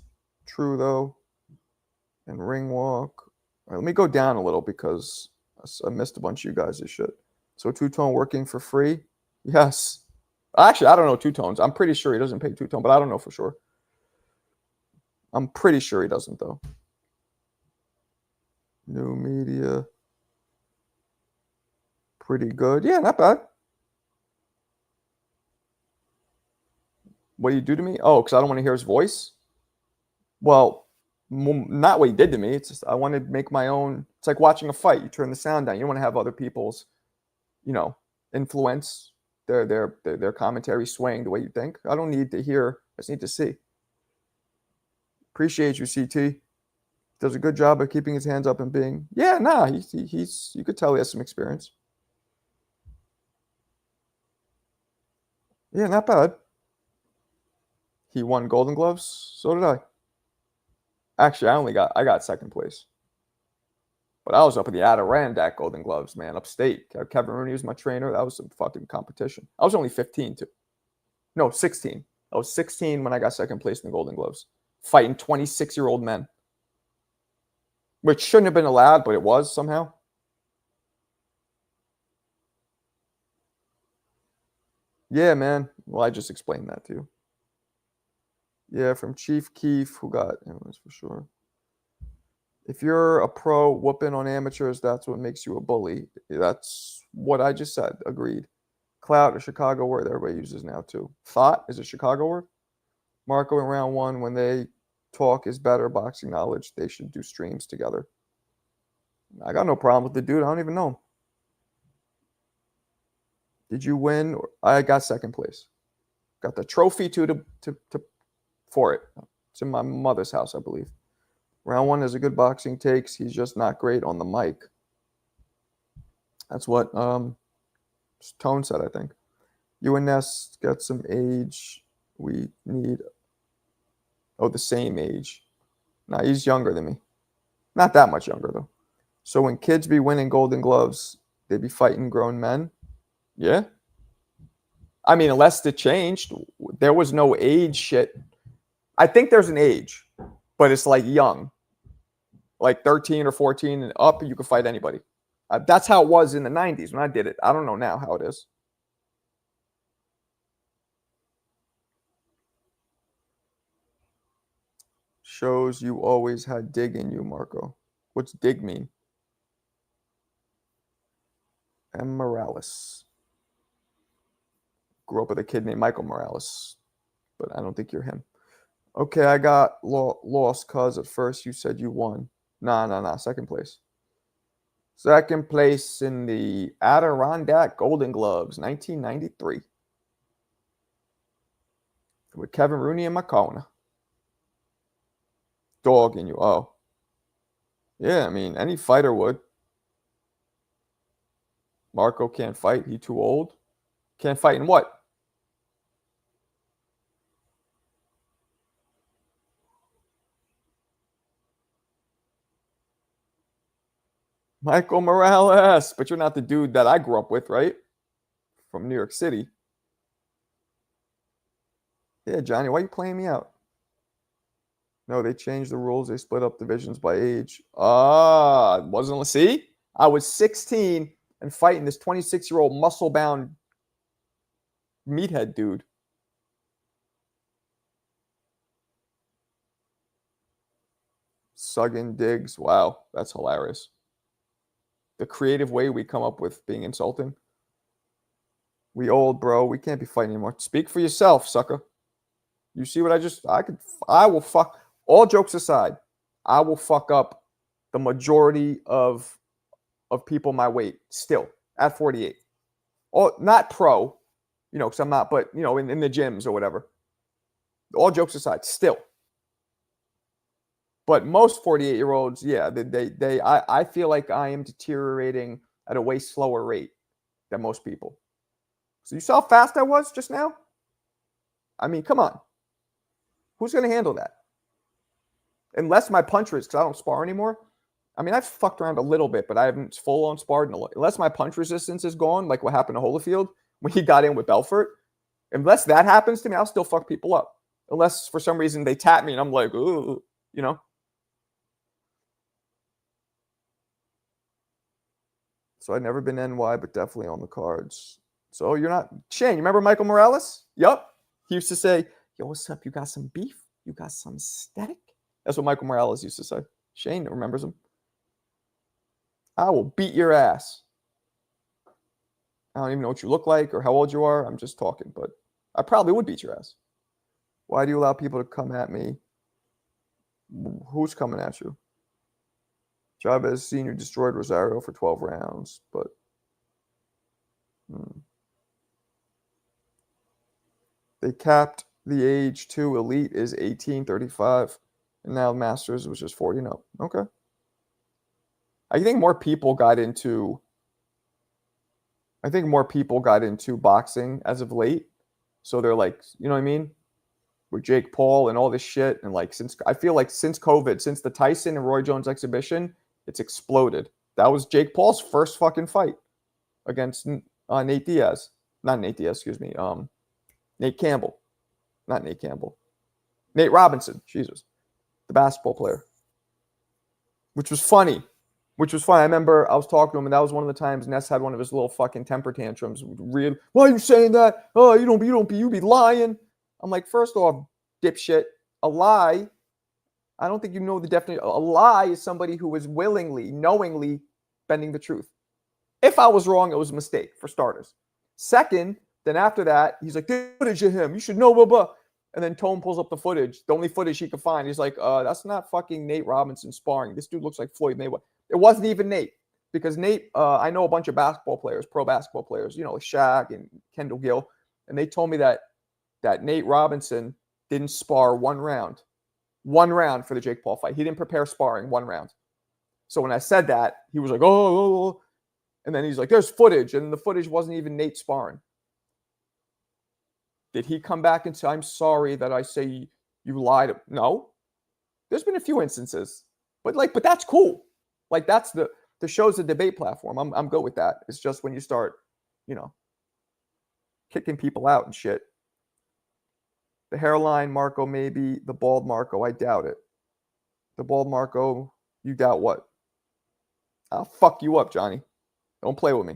true, though. And ring walk. All right, let me go down a little because I missed a bunch of you guys' shit. So two-tone working for free? Yes. Actually, I don't know two-tones. I'm pretty sure he doesn't pay two-tone, but I don't know for sure. I'm pretty sure he doesn't, though. New media. Pretty good. Yeah, not bad. What do you do to me? Oh, because I don't want to hear his voice? Well, not what he did to me. It's just I want to make my own. It's like watching a fight. You turn the sound down. You don't want to have other people's, influence, their commentary swaying the way you think. I don't need to hear. I just need to see. Appreciate you, CT. Does a good job of keeping his hands up and being. Yeah, nah. He's. You could tell he has some experience. Yeah, not bad. He won Golden Gloves. So did I. Actually, I got second place. But I was up in the Adirondack Golden Gloves, man, upstate. Kevin Rooney was my trainer. That was some fucking competition. I was only 15, too. No, 16. I was 16 when I got second place in the Golden Gloves. Fighting 26-year-old men. Which shouldn't have been allowed, but it was somehow. Yeah, man. Well, I just explained that to you. Yeah, from Chief Keef, who got anyways for sure. If you're a pro whooping on amateurs, that's what makes you a bully. That's what I just said. Agreed. Clout, a Chicago word everybody uses now too. Thought is a Chicago word. Marco in round one, when they talk is better boxing knowledge, they should do streams together. I got no problem with the dude. I don't even know him. Did you win? I got second place. Got the trophy for it. It's in my mother's house, I believe. Round one is a good boxing takes. He's just not great on the mic. That's what Tone said, I think. You and Ness got some age. We need. Oh, the same age. Nah, he's younger than me. Not that much younger, though. So when kids be winning Golden Gloves, they be fighting grown men? Yeah. I mean, unless it changed. There was no age shit. I think there's an age, but it's like young. Like 13 or 14 and up, you can fight anybody. That's how it was in the 90s when I did it. I don't know now how it is. Shows you always had dig in you, Marco. What's dig mean? M. Morales. Grew up with a kid named Michael Morales, but I don't think you're him. Okay, I got lost because at first you said you won. Nah. Second place. Second place in the Adirondack Golden Gloves, 1993. With Kevin Rooney in my corner. Dogging you. Oh. Yeah, I mean, any fighter would. Marco can't fight. He too old. Can't fight in what? Michael Morales. But you're not the dude that I grew up with, right? From New York City. Yeah, Johnny, why are you playing me out? No, they changed the rules. They split up divisions by age. Wasn't, see? I was 16 and fighting this 26-year-old muscle-bound meathead dude. Suggin Diggs. Wow, that's hilarious. The creative way we come up with being insulting. We old, bro. We can't be fighting anymore. Speak for yourself, sucker. You see what I will fuck, all jokes aside, I will fuck up the majority of people my weight still at 48. All, not pro, because I'm not, but, in the gyms or whatever. All jokes aside, still. But most 48-year-olds, yeah, I feel like I am deteriorating at a way slower rate than most people. So you saw how fast I was just now? I mean, come on. Who's going to handle that? Unless my punch because I don't spar anymore. I mean, I've fucked around a little bit, but I haven't full-on sparred. Unless my punch resistance is gone, like what happened to Holyfield when he got in with Belfort. Unless that happens to me, I'll still fuck people up. Unless for some reason they tap me and I'm like, ooh, So I've never been NY, but definitely on the cards. So you're not Shane. You remember Michael Morales? Yup. He used to say, "Yo, what's up? You got some beef? You got some static?" That's what Michael Morales used to say. Shane remembers him. I will beat your ass. I don't even know what you look like or how old you are. I'm just talking, but I probably would beat your ass. Why do you allow people to come at me? Who's coming at you? Chavez Sr. destroyed Rosario for 12 rounds, but they capped the age to elite is 1835, and now Masters was just 40 and up. Okay. I think more people got into boxing as of late. So they're like, you know what I mean? With Jake Paul and all this shit. And like, I feel like since COVID, since the Tyson and Roy Jones exhibition, it's exploded. That was Jake Paul's first fucking fight against Nate Diaz. Not Nate Diaz, excuse me. Nate Campbell. Not Nate Campbell. Nate Robinson. Jesus. The basketball player. Which was funny. I remember I was talking to him, and that was one of the times Ness had one of his little fucking temper tantrums. Real, why are you saying that? Oh, you be lying. I'm like, first off, dipshit, a lie. I don't think you know the definition. A lie is somebody who is willingly, knowingly bending the truth. If I was wrong, it was a mistake, for starters. Second, then after that, he's like, the footage of him. You should know, blah, blah. And then Tone pulls up the footage, the only footage he could find. He's like, that's not fucking Nate Robinson sparring. This dude looks like Floyd Mayweather. It wasn't even Nate, because Nate, I know a bunch of basketball players, pro basketball players, like Shaq and Kendall Gill, and they told me that Nate Robinson didn't spar one round for the Jake Paul fight. He didn't prepare sparring one round. So when I said that, he was like, oh. And then he's like, there's footage. And the footage wasn't even Nate sparring. Did he come back and say, I'm sorry that I say you lied? No. There's been a few instances. But that's cool. Like, that's the show's the debate platform. I'm good with that. It's just when you start, kicking people out and shit. The hairline Marco, maybe. The bald Marco, I doubt it. The bald Marco, you doubt what? I'll fuck you up, Johnny. Don't play with me.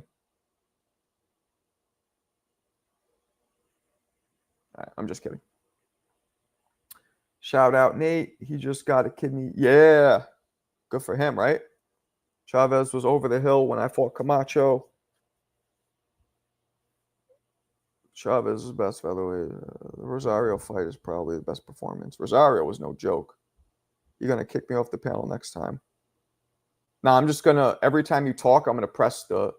All right, I'm just kidding. Shout out Nate. He just got a kidney. Yeah. Good for him, right? Chavez was over the hill when I fought Camacho. Chavez is best featherweight. The Rosario fight is probably the best performance. Rosario was no joke. You're going to kick me off the panel next time. Now, I'm just going to, every time you talk, I'm going to press the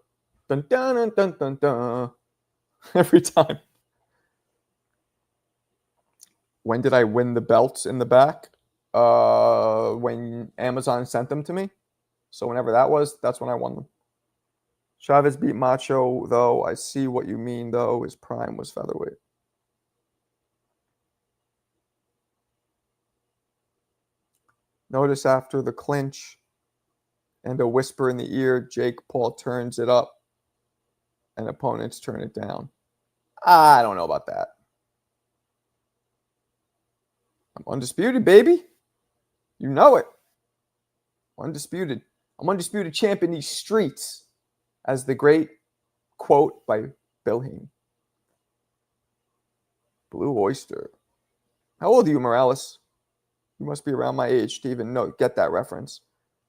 dun dun dun dun dun dun every time. When did I win the belts in the back? When Amazon sent them to me. So whenever that was, that's when I won them. Chavez beat Macho, though. I see what you mean, though. His prime was featherweight. Notice after the clinch, and a whisper in the ear. Jake Paul turns it up, and opponents turn it down. I don't know about that. I'm undisputed, baby. You know it. Undisputed. I'm undisputed champ in these streets, as the great quote by Bill Heen. Blue Oyster. How old are you, Morales? You must be around my age to even get that reference.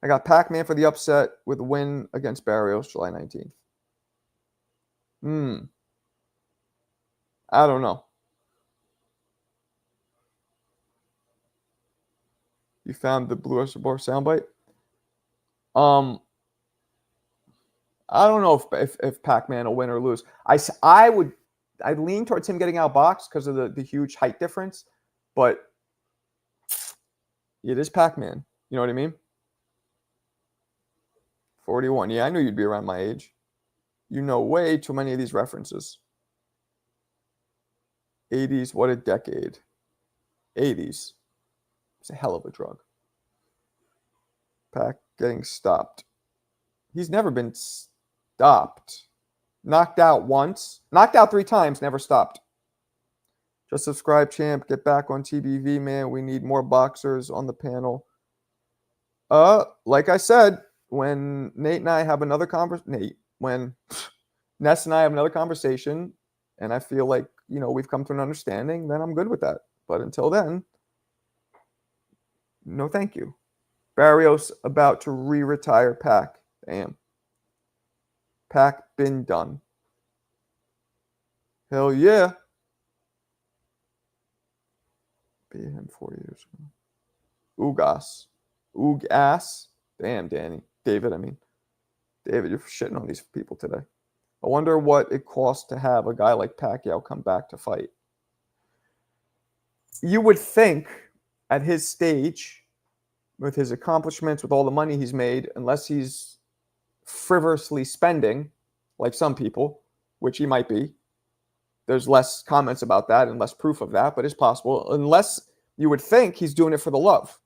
I got Pac-Man for the upset with a win against Barrios July 19th. I don't know. You found the Blue Oyster Bar soundbite? I don't know if Pac-Man will win or lose. I'd lean towards him getting outboxed because of the huge height difference, but it is Pac-Man. You know what I mean? 41. Yeah, I knew you'd be around my age. You know way too many of these references. 80s, what a decade. 80s. It's a hell of a drug. Pac getting stopped. He's never been stopped. Knocked out once. Knocked out 3 times, never stopped. Just subscribe, champ. Get back on TBV, man. We need more boxers on the panel. Like I said, when Nate and I have another conversation, when Ness and I have another conversation, and I feel like, we've come to an understanding, then I'm good with that. But until then, no thank you. Barrios about to re-retire Pac. Damn. Pac been done. Hell yeah. Beat him 4 years ago. Ugas. Ugas. Damn, Danny. David, David, you're shitting on these people today. I wonder what it costs to have a guy like Pacquiao come back to fight. You would think at his stage, with his accomplishments, with all the money he's made, unless he's frivolously spending, like some people, which he might be. There's less comments about that and less proof of that, but it's possible. Unless you would think he's doing it for the love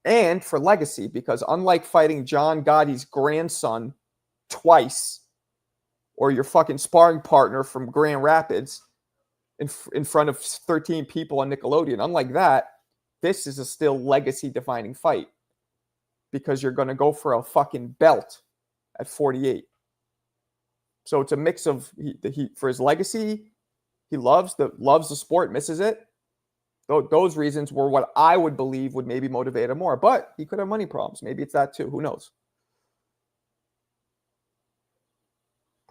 and for legacy, because unlike fighting John Gotti's grandson twice, or your fucking sparring partner from Grand Rapids in front of 13 people on Nickelodeon, unlike that, this is a still legacy-defining fight because you're going to go for a fucking belt at 48. So it's a mix of for his legacy, he loves the sport, misses it. Those reasons were what I would believe would maybe motivate him more. But he could have money problems. Maybe it's that too. Who knows?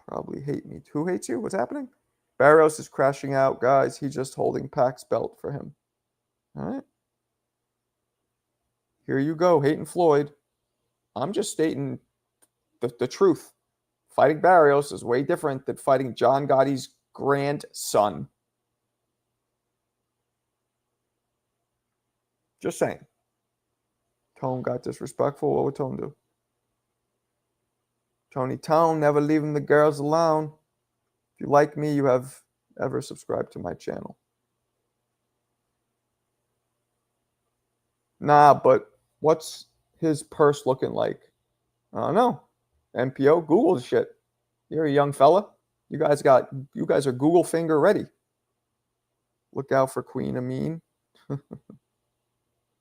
Probably hate me. Who hates you? What's happening? Barrios is crashing out, guys. He's just holding Pac's belt for him. All right. Here you go, hating Floyd. I'm just stating the truth. Fighting Barrios is way different than fighting John Gotti's grandson. Just saying. Tone got disrespectful. What would Tone do? Tony Tone, never leaving the girls alone. If you like me, you have ever subscribed to my channel. Nah, but what's his purse looking like? I don't know. MPO, Google the shit. You're a young fella. You guys are Google finger ready. Look out for Queen Amin.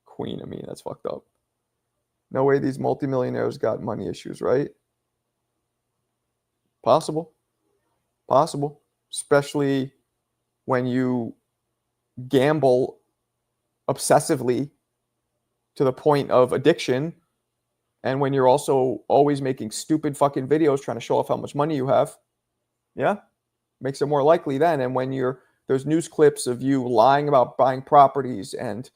Queen Amin, that's fucked up. No way these multimillionaires got money issues, right? Possible. Possible. Especially when you gamble obsessively to the point of addiction, and when you're also always making stupid fucking videos trying to show off how much money you have. Yeah, makes it more likely then. And when there's news clips of you lying about buying properties and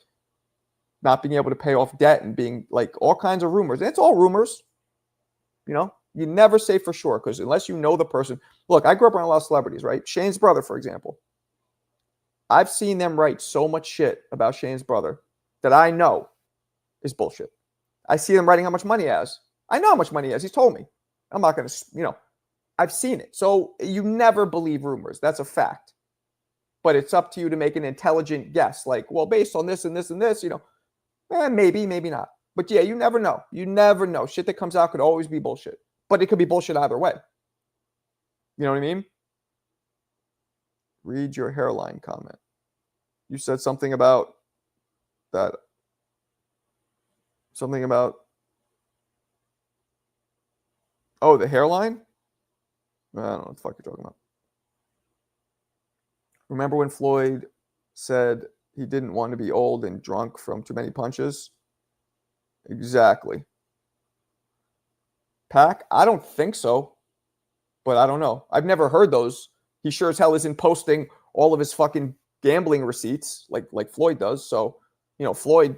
not being able to pay off debt and being like all kinds of rumors. And it's all rumors. You never say for sure, because unless you know the person. Look, I grew up around a lot of celebrities, right? Shane's brother, for example. I've seen them write so much shit about Shane's brother that I know is bullshit. I see them writing how much money he has. I know how much money he has. He's told me. I'm not going to, I've seen it. So you never believe rumors. That's a fact. But it's up to you to make an intelligent guess. Like, well, based on this and this and this, maybe, maybe not. But yeah, you never know. You never know. Shit that comes out could always be bullshit. But it could be bullshit either way. You know what I mean? Read your hairline comment. You said something about that. Something about. Oh, the hairline? I don't know what the fuck you're talking about. Remember when Floyd said he didn't want to be old and drunk from too many punches? Exactly. Pac? I don't think so. But I don't know. I've never heard those. He sure as hell isn't posting all of his fucking gambling receipts like Floyd does. So, Floyd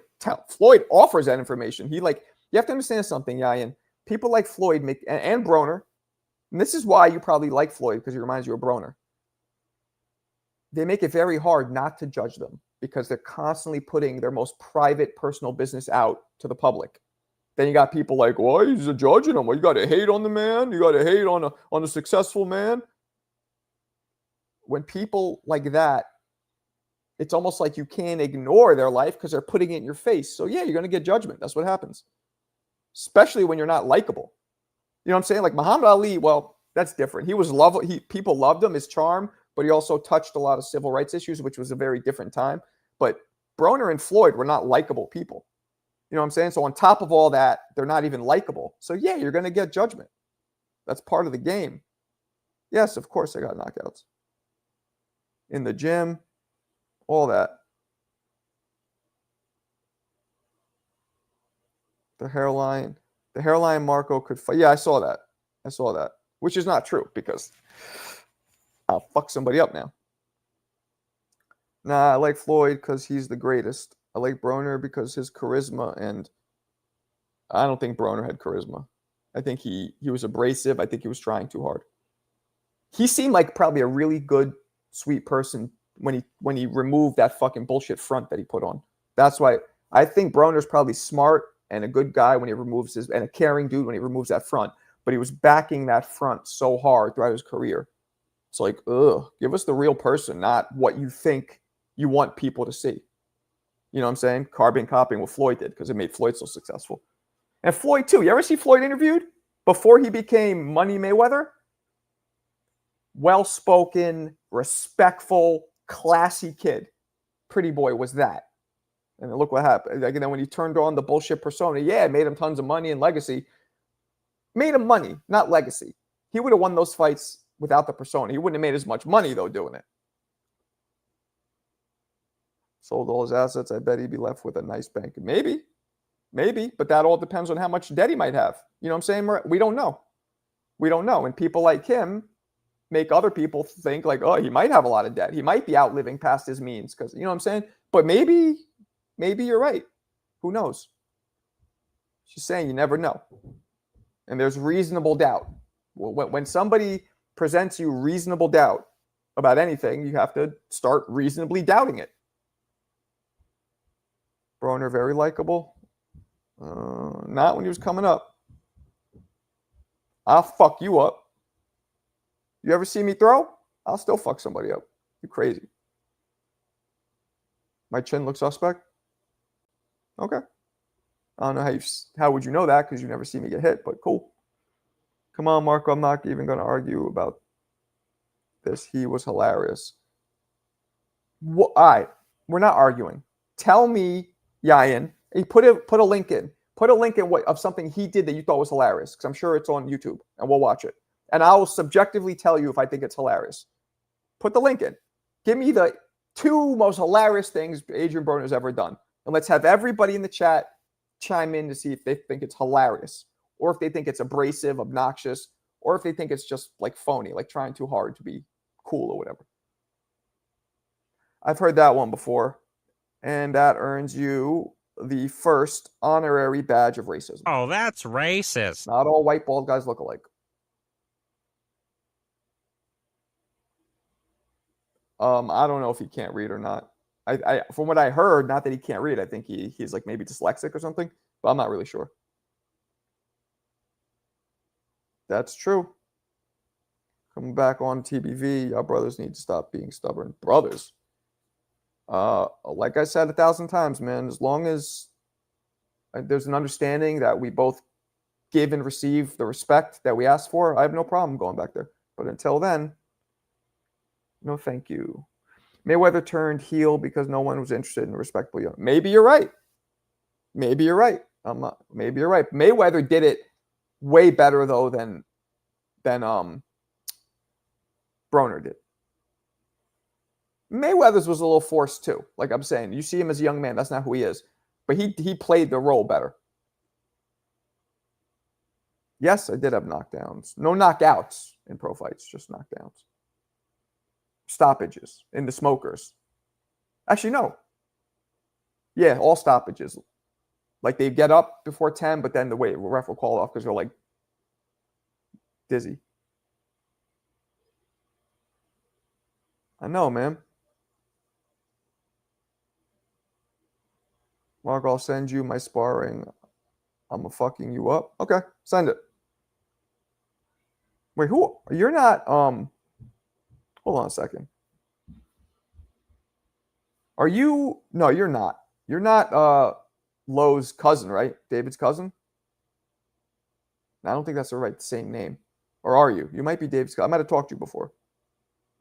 offers that information. You have to understand something, Yayan. People like Floyd and Broner, and this is why you probably like Floyd, because he reminds you of Broner. They make it very hard not to judge them because they're constantly putting their most private, personal business out to the public. Then you got people like, why is he judging him? Well, you got to hate on the man. You got to hate on a successful man. When people like that, it's almost like you can't ignore their life because they're putting it in your face. So yeah, you're going to get judgment. That's what happens. Especially when you're not likable. You know what I'm saying? Like Muhammad Ali, well, that's different. He was lovable. People loved him, his charm, but he also touched a lot of civil rights issues, which was a very different time. But Broner and Floyd were not likable people. You know what I'm saying? So on top of all that, they're not even likable. So yeah, you're going to get judgment. That's part of the game. Yes, of course I got knockouts. In the gym, all that. The hairline Marco could fight. Yeah, I saw that. Which is not true because I'll fuck somebody up now. Nah, I like Floyd because he's the greatest. I like Broner because his charisma, and I don't think Broner had charisma. I think he was abrasive. I think he was trying too hard. He seemed like probably a really good, sweet person when he removed that fucking bullshit front that he put on. That's why I think Broner's probably smart and a good guy when he removes and a caring dude when he removes that front. But he was backing that front so hard throughout his career. It's like, give us the real person, not what you think you want people to see. You know what I'm saying? Carbon copying what Floyd did because it made Floyd so successful. And Floyd too. You ever see Floyd interviewed before he became Money Mayweather? Well-spoken, respectful, classy kid. Pretty boy was that. And then look what happened. Like, and then when he turned on the bullshit persona, yeah, it made him tons of money and legacy. Made him money, not legacy. He would have won those fights without the persona. He wouldn't have made as much money, though, doing it. Sold all his assets. I bet he'd be left with a nice bank. Maybe. But that all depends on how much debt he might have. You know what I'm saying? We don't know. And people like him make other people think like, oh, he might have a lot of debt. He might be outliving past his means because, you know what I'm saying? But maybe you're right. Who knows? She's saying you never know. And there's reasonable doubt. When somebody presents you reasonable doubt about anything, you have to start reasonably doubting it. Broner, very likable. Not when he was coming up. I'll fuck you up. You ever see me throw? I'll still fuck somebody up. You're crazy. My chin looks suspect? Okay. I don't know how would you know that because you never see me get hit, but cool. Come on, Marco. I'm not even going to argue about this. He was hilarious. All right. We're not arguing. Tell me, Yayan, he put a link in. Put a link in of something he did that you thought was hilarious because I'm sure it's on YouTube and we'll watch it. And I'll subjectively tell you if I think it's hilarious. Put the link in. Give me the 2 most hilarious things Adrian Broner's ever done. And let's have everybody in the chat chime in to see if they think it's hilarious or if they think it's abrasive, obnoxious, or if they think it's just like phony, like trying too hard to be cool or whatever. I've heard that one before. And that earns you the first honorary badge of racism. Oh, that's racist. Not all white bald guys look alike. I don't know if he can't read or not. I from what I heard, not that he can't read. I think he's like maybe dyslexic or something, but I'm not really sure. That's true. Coming back on TBV, y'all brothers need to stop being stubborn. Brothers. Like I said 1,000 times, man, as long as there's an understanding that we both give and receive the respect that we asked for, I have no problem going back there. But until then, no thank you. Mayweather turned heel because no one was interested in respectful young. Maybe you're right. Maybe you're right. Maybe you're right. Mayweather did it way better though than Broner did. Mayweather's was a little forced too. Like I'm saying, you see him as a young man. That's not who he is. But he played the role better. Yes, I did have knockdowns. No knockouts in pro fights, just knockdowns. Stoppages in the smokers. Actually, no. Yeah, all stoppages. Like they get up before 10, but then the ref will call off because they're like dizzy. I know, man. Mark, I'll send you my sparring. I'm fucking you up. Okay, send it. Wait, who? You're not, hold on a second. Are you, no, you're not. You're not Lowe's cousin, right? David's cousin? I don't think that's the same name. Or are you? You might be David's cousin. I might have talked to you before.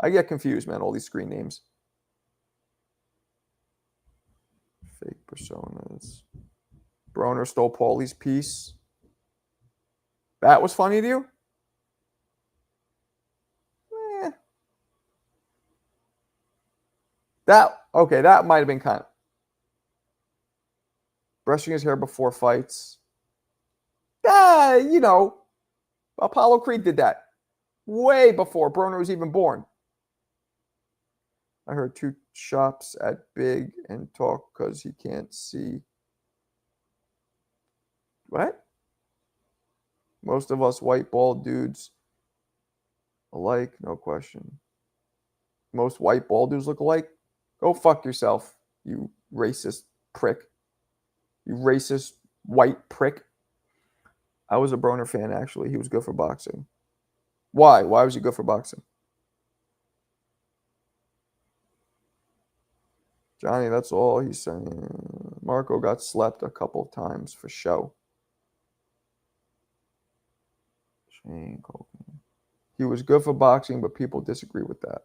I get confused, man, all these screen names. Fake personas. Broner stole Paulie's piece. That was funny to you? That might have been kind of. Brushing his hair before fights. Apollo Creed did that way before Broner was even born. I heard 2 shops at Big and talk because he can't see. What? Most of us white bald dudes alike, no question. Most white bald dudes look alike. Go fuck yourself, you racist prick. You racist white prick. I was a Broner fan, actually. He was good for boxing. Why? Why was he good for boxing? Johnny, that's all he's saying. Marco got slept a couple of times for show. Shane Colgan. He was good for boxing, but people disagree with that.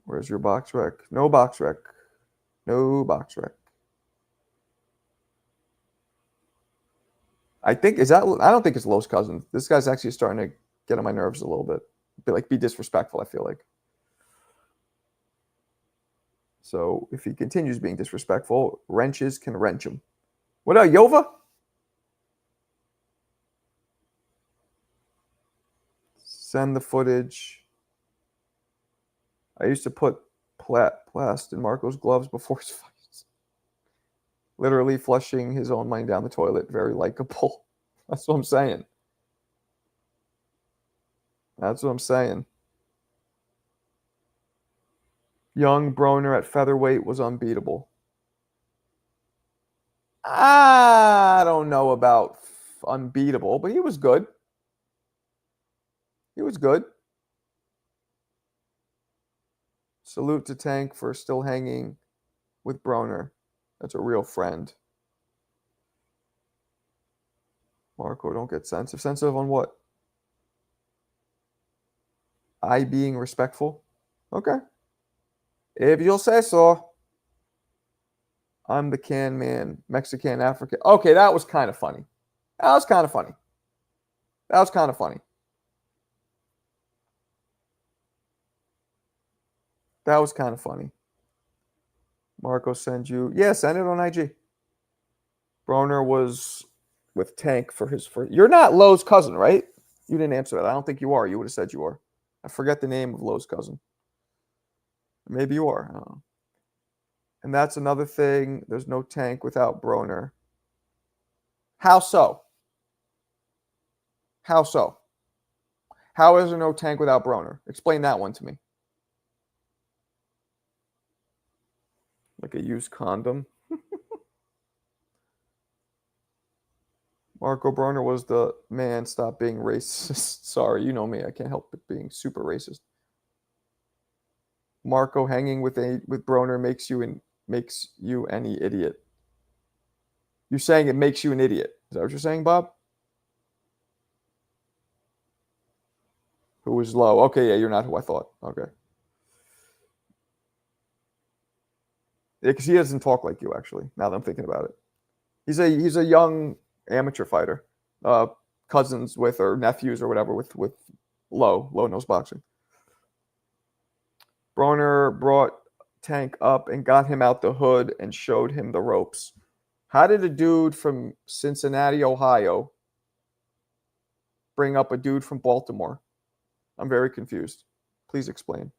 Where's your box rec? No box rec. No box rec. I don't think it's Lowe's cousin. This guy's actually starting to get on my nerves a little bit. Be disrespectful, I feel like. So if he continues being disrespectful, wrenches can wrench him. What up, Yova? Send the footage. I used to put plast in Marco's gloves before his fights. Literally flushing his own money down the toilet. Very likable. That's what I'm saying. That's what I'm saying. Young Broner at featherweight was unbeatable. I don't know about unbeatable, but he was good. He was good. Salute to Tank for still hanging with Broner. That's a real friend. Marco, don't get sensitive. Sensitive on what? I being respectful? Okay. If you'll say so. I'm the can man. Mexican, African. Okay, that was kind of funny. That was kind of funny. That was kind of funny. That was kind of funny. Marco send you. Yeah, send it on IG. Broner was with Tank for his first. You're not Lowe's cousin, right? You didn't answer that. I don't think you are. You would have said you are. I forget the name of Lowe's cousin. Maybe you are. I don't know. And that's another thing. There's no Tank without Broner. How so? How so? How is there no Tank without Broner? Explain that one to me. Like a used condom. Marco Broner was the man. Stop being racist. Sorry, you know me. I can't help but being super racist. Marco hanging with Broner makes you any idiot. You're saying it makes you an idiot. Is that what you're saying, Bob? Who was low? Okay, yeah, you're not who I thought. Okay. Yeah, because he doesn't talk like you, actually, now that I'm thinking about it. He's a young amateur fighter. Cousins with or nephews or whatever with low nose boxing. Broner brought Tank up and got him out the hood and showed him the ropes. How did a dude from Cincinnati, Ohio, bring up a dude from Baltimore? I'm very confused. Please explain.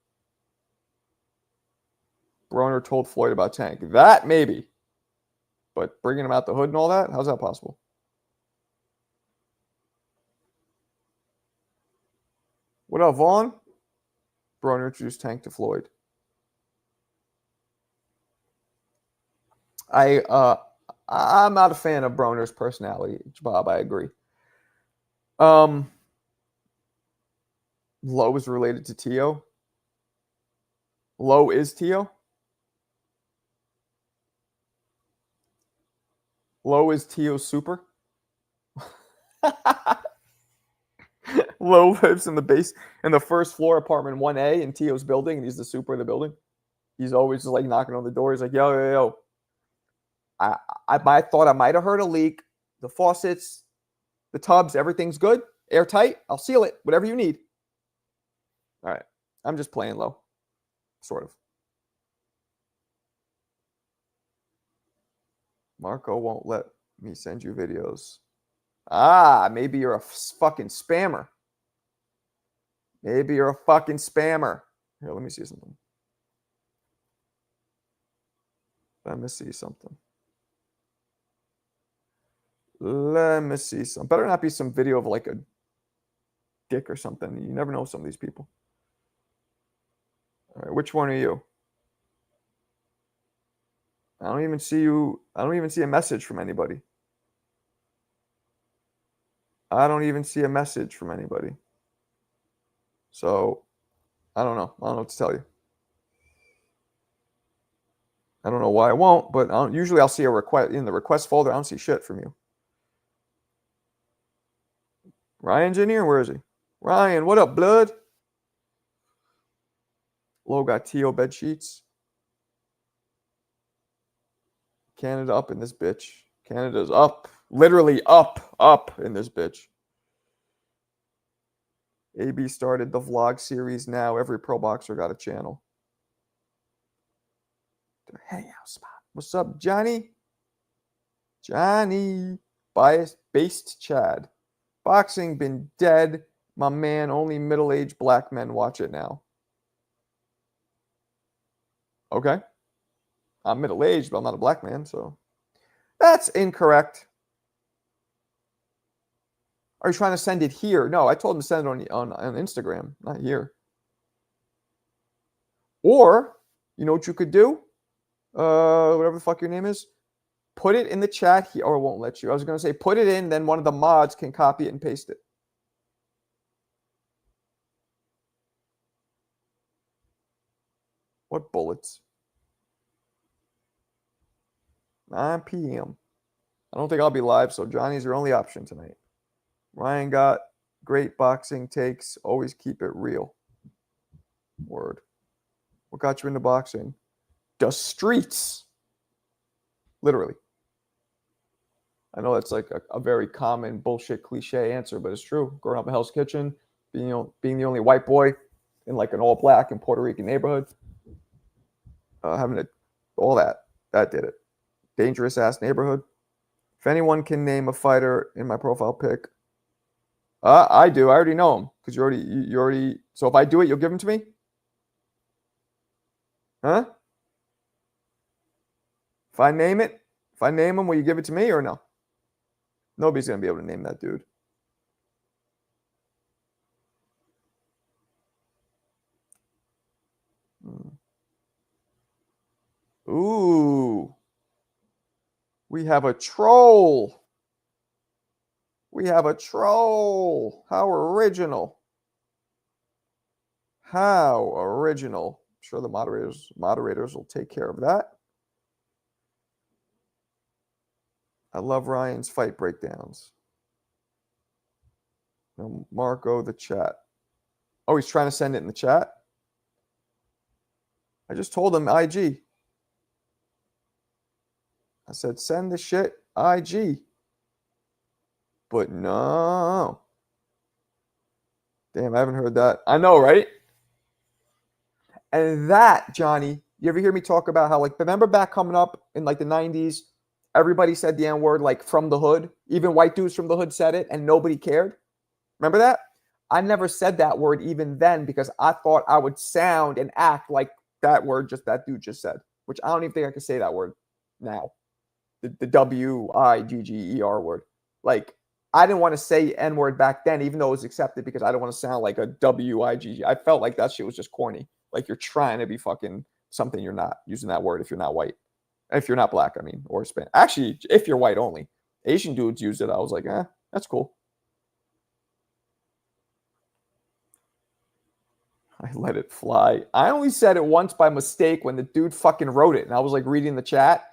Broner told Floyd about Tank. That maybe. But bringing him out the hood and all that? How's that possible? What up, Vaughn? Broner introduced Tank to Floyd. I'm not a fan of Broner's personality, Bob. I agree. Lowe is related to Tio. Lowe is Tio. Lowe is Tio's super. Lowe lives in the first floor apartment 1A in Tio's building, and he's the super of the building. He's always just like knocking on the door. He's like, yo. I thought I might have heard a leak. The faucets, the tubs, everything's good. Airtight. I'll seal it. Whatever you need. All right. I'm just playing low. Sort of. Marco won't let me send you videos. Maybe you're a fucking spammer. Maybe you're a fucking spammer. Here, let me see something. Let me see something. Better not be some video of like a dick or something. You never know some of these people. All right, which one are you? I don't even see you. I don't even see a message from anybody. I don't even see a message from anybody. So, I don't know. I don't know what to tell you. I don't know why I won't, but usually I'll see a request in the request folder. I don't see shit from you. Ryan's in here? Where is he? Ryan, what up, blood? Low got T.O. bed sheets. Canada up in this bitch. Canada's up. Literally up in this bitch. AB started the vlog series now. Every pro boxer got a channel. Their hangout spot. What's up, Johnny? Johnny. Based Chad. Boxing been dead. My man, only middle-aged black men watch it now. Okay. I'm middle-aged, but I'm not a black man, so. That's incorrect. Are you trying to send it here? No, I told him to send it on Instagram, not here. Or, you know what you could do? Whatever the fuck your name is. Put it in the chat here. Or it won't let you. I was going to say put it in, then one of the mods can copy it and paste it. What bullets? 9 p.m. I don't think I'll be live, so Johnny's your only option tonight. Ryan got great boxing takes. Always keep it real. Word. What got you into boxing? The streets. Literally. I know that's like a very common bullshit cliche answer, but it's true. Growing up in Hell's Kitchen, being the only white boy in like an all black and Puerto Rican neighborhood, all that did it. Dangerous ass neighborhood. If anyone can name a fighter in my profile pic, I do. I already know him because you already. So if I do it, you'll give him to me, huh? If I name him, will you give it to me or no? Nobody's gonna be able to name that dude. Ooh. We have a troll. How original. How original. I'm sure the moderators will take care of that. I love Ryan's fight breakdowns. Now, Marco, the chat. Oh, he's trying to send it in the chat? I just told him IG. I said, send the shit IG. But no. Damn, I haven't heard that. I know, right? And that, Johnny, you ever hear me talk about how, like, remember back coming up in like the 90s, everybody said the N-word, like, from the hood. Even white dudes from the hood said it, and nobody cared. Remember that? I never said that word even then because I thought I would sound and act like that word that dude just said, which I don't even think I can say that word now. The W-I-G-G-E-R word. Like, I didn't want to say N-word back then, even though it was accepted because I don't want to sound like a W-I-G-G. I felt like that shit was just corny. Like, you're trying to be fucking something you're not, using that word if you're not white. If you're not black, I mean, or Hispanic. Actually, if you're white only. Asian dudes use it. I was like, that's cool. I let it fly. I only said it once by mistake when the dude fucking wrote it. And I was like reading the chat.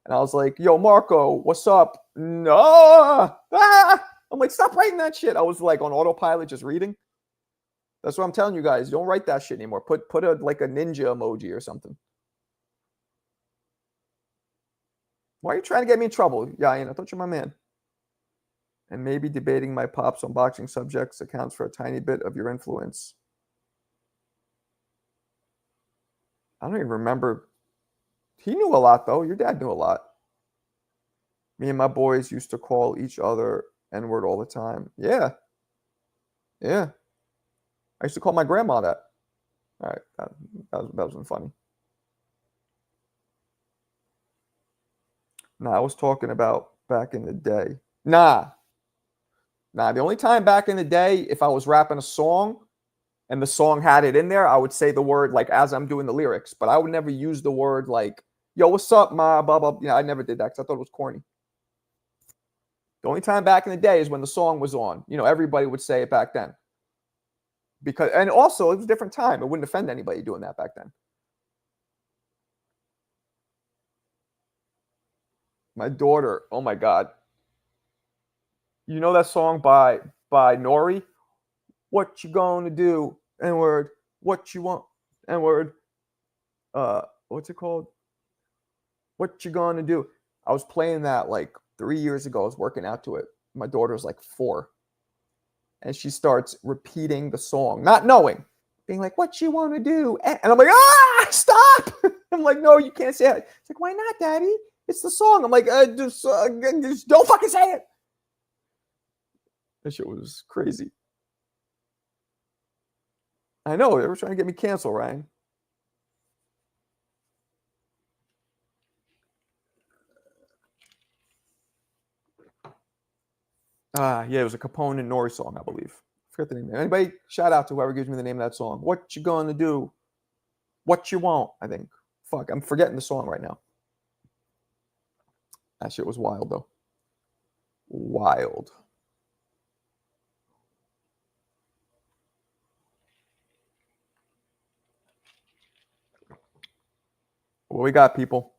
And I was like, yo, Marco, what's up? No. I'm like, stop writing that shit. I was like on autopilot just reading. That's what I'm telling you guys. Don't write that shit anymore. Put like a ninja emoji or something. Why are you trying to get me in trouble? Yeah, I thought you're my man. And maybe debating my pops on boxing subjects accounts for a tiny bit of your influence. I don't even remember. He knew a lot, though. Your dad knew a lot. Me and my boys used to call each other N-word all the time. Yeah. Yeah. I used to call my grandma that. All right. That wasn't funny. Nah, I was talking about back in the day. Nah. The only time back in the day, if I was rapping a song and the song had it in there, I would say the word like as I'm doing the lyrics. But I would never use the word like, yo, what's up, ma, blah, blah. I never did that because I thought it was corny. The only time back in the day is when the song was on. Everybody would say it back then. And also, it was a different time. It wouldn't offend anybody doing that back then. My daughter, oh my God. You know that song by Nori? What you gonna do? N-word. What you want? N-word. What's it called? What you gonna do? I was playing that like 3 years ago. I was working out to it. My daughter's like 4. And she starts repeating the song, not knowing, being like, what you want to do? And I'm like, stop. I'm like, no, you can't say it. It's like, why not, Daddy? It's the song. I'm like, just don't fucking say it. That shit was crazy. I know. They were trying to get me canceled, Ryan. Yeah, it was a Capone and Nori song, I believe. I forget the name. Anybody? Shout out to whoever gives me the name of that song. What you gonna do? What you want? I think. Fuck, I'm forgetting the song right now. That shit was wild, though. Wild. What we got, people?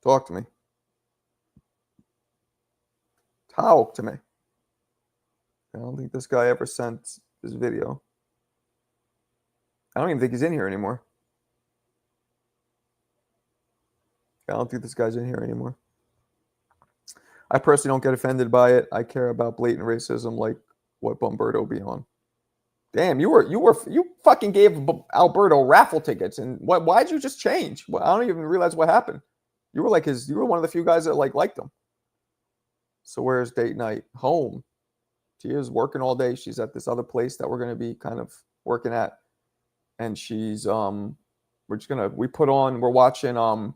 Talk to me. Talk to me. I don't think this guy ever sent his video. I don't even think he's in here anymore. I don't think this guy's in here anymore. I personally don't get offended by it. I care about blatant racism like what Bumberto be on. Damn, you fucking gave Alberto raffle tickets, and why'd you just change? Well, I don't even realize what happened. You were one of the few guys that liked him. So where's date night? Home. She is working all day. She's at this other place that we're gonna be kind of working at, and she's we're watching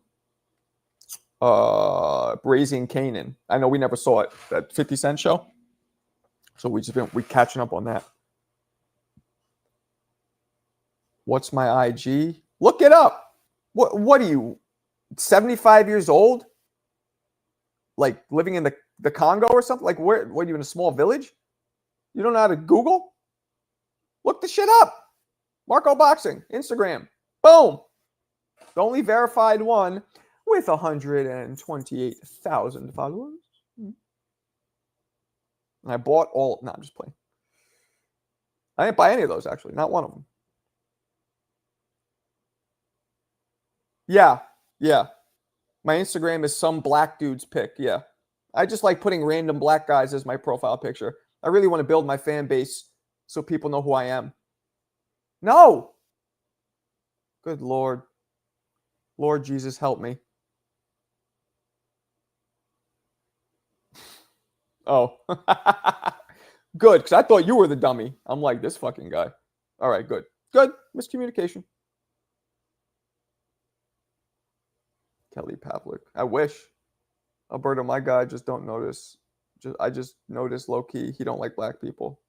Raising Canaan. I know we never saw it, that 50 Cent show. So we catching up on that. What's my IG? Look it up. What are you, 75 years old? Like living in the Congo or something? Like what are you, in a small village? You don't know how to Google? Look the shit up. Marco Boxing, Instagram. Boom. The only verified one. with 128,000 followers. And I bought all. No, I'm just playing. I didn't buy any of those, actually. Not one of them. Yeah. Yeah. My Instagram is some black dude's pic. Yeah. I just like putting random black guys as my profile picture. I really want to build my fan base so people know who I am. No. Good Lord. Lord Jesus, help me. Oh. Good, because I thought you were the dummy. I'm like, this fucking guy. All right, good. Good. Miscommunication. Kelly Pavlik. I wish. Alberto, my guy, just don't notice. I just noticed low-key he don't like black people.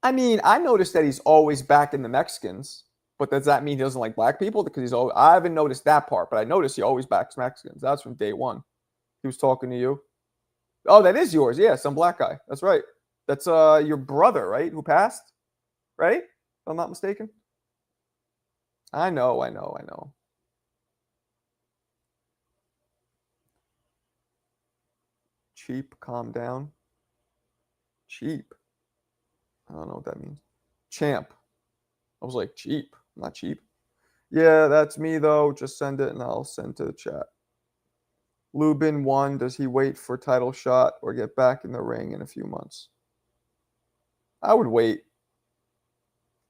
I mean, I noticed that he's always backing the Mexicans, but does that mean he doesn't like black people? Because I haven't noticed that part, but I noticed he always backs Mexicans. That's from day one. He was talking to you. Oh, that is yours. Yeah, some black guy. That's right. That's your brother, right? Who passed? Right? If I'm not mistaken. I know. Cheap, calm down. Cheap. I don't know what that means. Champ. I was like, cheap. Not cheap. Yeah, that's me, though. Just send it, and I'll send to the chat. Lubin won. Does he wait for title shot or get back in the ring in a few months? I would wait.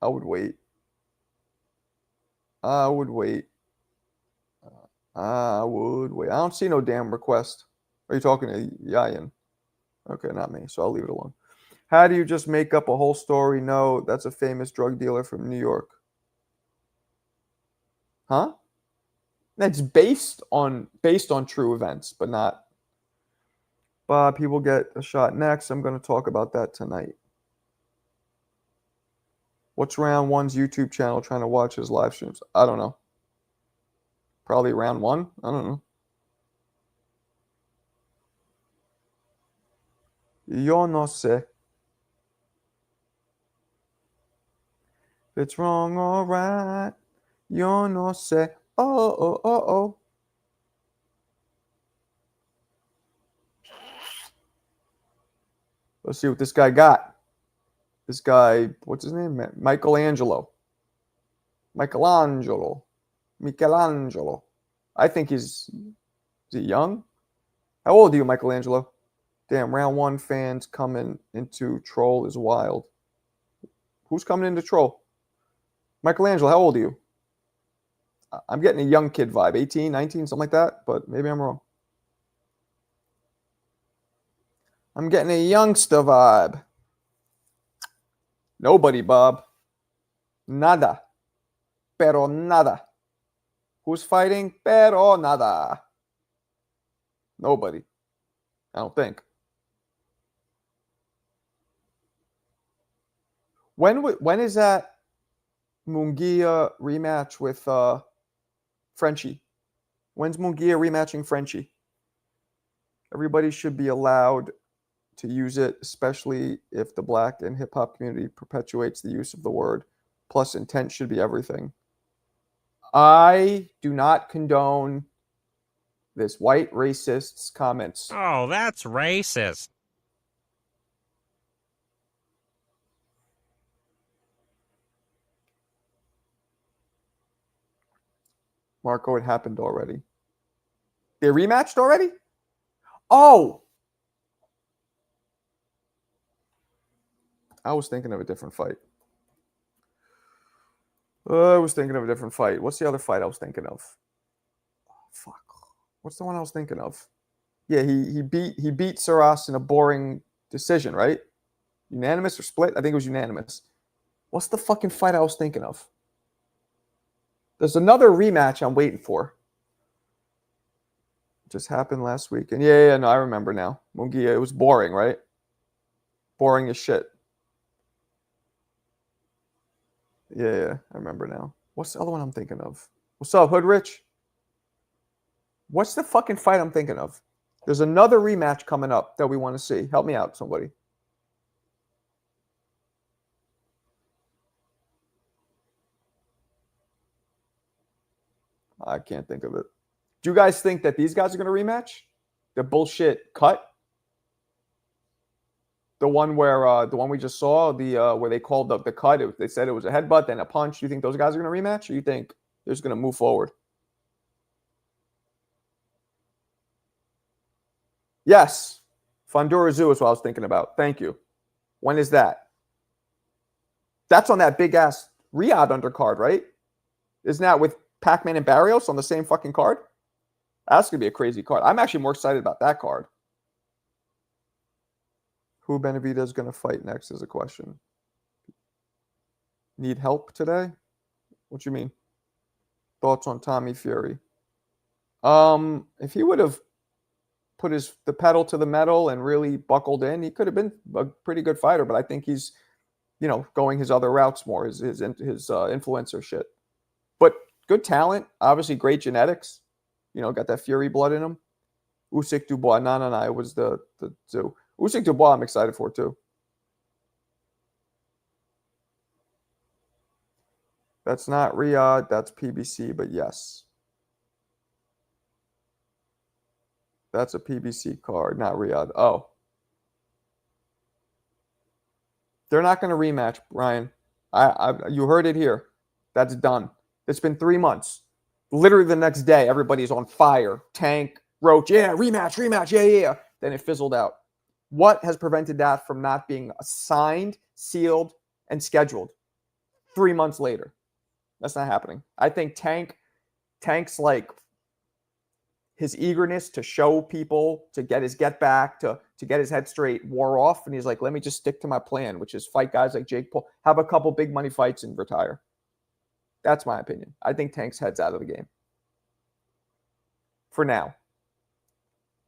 I would wait. I don't see no damn request. Are you talking to Yayan? Okay, not me, so I'll leave it alone. How do you just make up a whole story? No, that's a famous drug dealer from New York. Huh? That's based on true events, but not. Bob, he will get a shot next. I'm going to talk about that tonight. What's round one's YouTube channel trying to watch his live streams? I don't know. Probably round one. I don't know. Yo no sé. If it's wrong or right. Yo no sé. Oh. Let's see what this guy got. This guy, what's his name? Michelangelo. I think is he young? How old are you, Michelangelo? Damn, round one fans coming into troll is wild. Who's coming into troll? Michelangelo, how old are you? I'm getting a young kid vibe. 18, 19, something like that, but maybe I'm wrong. I'm getting a youngster vibe. Nobody, Bob. Nada. Pero nada. Who's fighting? Pero nada. Nobody. I don't think. When is that Munguia rematch with Frenchie? When's Munguia rematching Frenchie? Everybody should be allowed to use it, especially if the black and hip hop community perpetuates the use of the word. Plus, intent should be everything. I do not condone this white racist's comments. Oh, that's racist. Marco, it happened already. They rematched already? Oh! I was thinking of a different fight. What's the other fight I was thinking of? Oh, fuck. What's the one I was thinking of? Yeah, he beat Saras in a boring decision, right? Unanimous or split? I think it was unanimous. What's the fucking fight I was thinking of? There's another rematch I'm waiting for. It just happened last week. And yeah, no, I remember now. Munguia, it was boring, right? Boring as shit. Yeah, I remember now. What's the other one I'm thinking of? What's up, Hood Rich? What's the fucking fight I'm thinking of? There's another rematch coming up that we want to see. Help me out, somebody. I can't think of it. Do you guys think that these guys are going to rematch? The bullshit cut? The one where the one we just saw, where they called the cut, they said it was a headbutt, then a punch. Do you think those guys are going to rematch, or you think they're just going to move forward? Yes. Fundura Zoo is what I was thinking about. Thank you. When is that? That's on that big ass Riyadh undercard, right? Isn't that with Pac-Man and Barrios on the same fucking card? That's going to be a crazy card. I'm actually more excited about that card. Who Benavidez is going to fight next is a question. Need help today? What you mean? Thoughts on Tommy Fury? If he would have put the pedal to the metal and really buckled in, he could have been a pretty good fighter. But I think he's, going his other routes more, his influencer shit. But good talent, obviously great genetics. Got that Fury blood in him. Usyk Dubois, no. It was the two. Usyk Dubois, I'm excited for too. That's not Riyadh, that's PBC, but yes. That's a PBC card, not Riyadh. Oh. They're not going to rematch, Ryan. You heard it here. That's done. It's been 3 months. Literally the next day, everybody's on fire. Tank, Roach, yeah, rematch, yeah. Then it fizzled out. What has prevented that from not being signed, sealed, and scheduled 3 months later? That's not happening. I think Tank's like his eagerness to show people, to get his get back, to get his head straight wore off. And he's like, let me just stick to my plan, which is fight guys like Jake Paul, have a couple big money fights and retire. That's my opinion. I think Tank's head's out of the game. For now.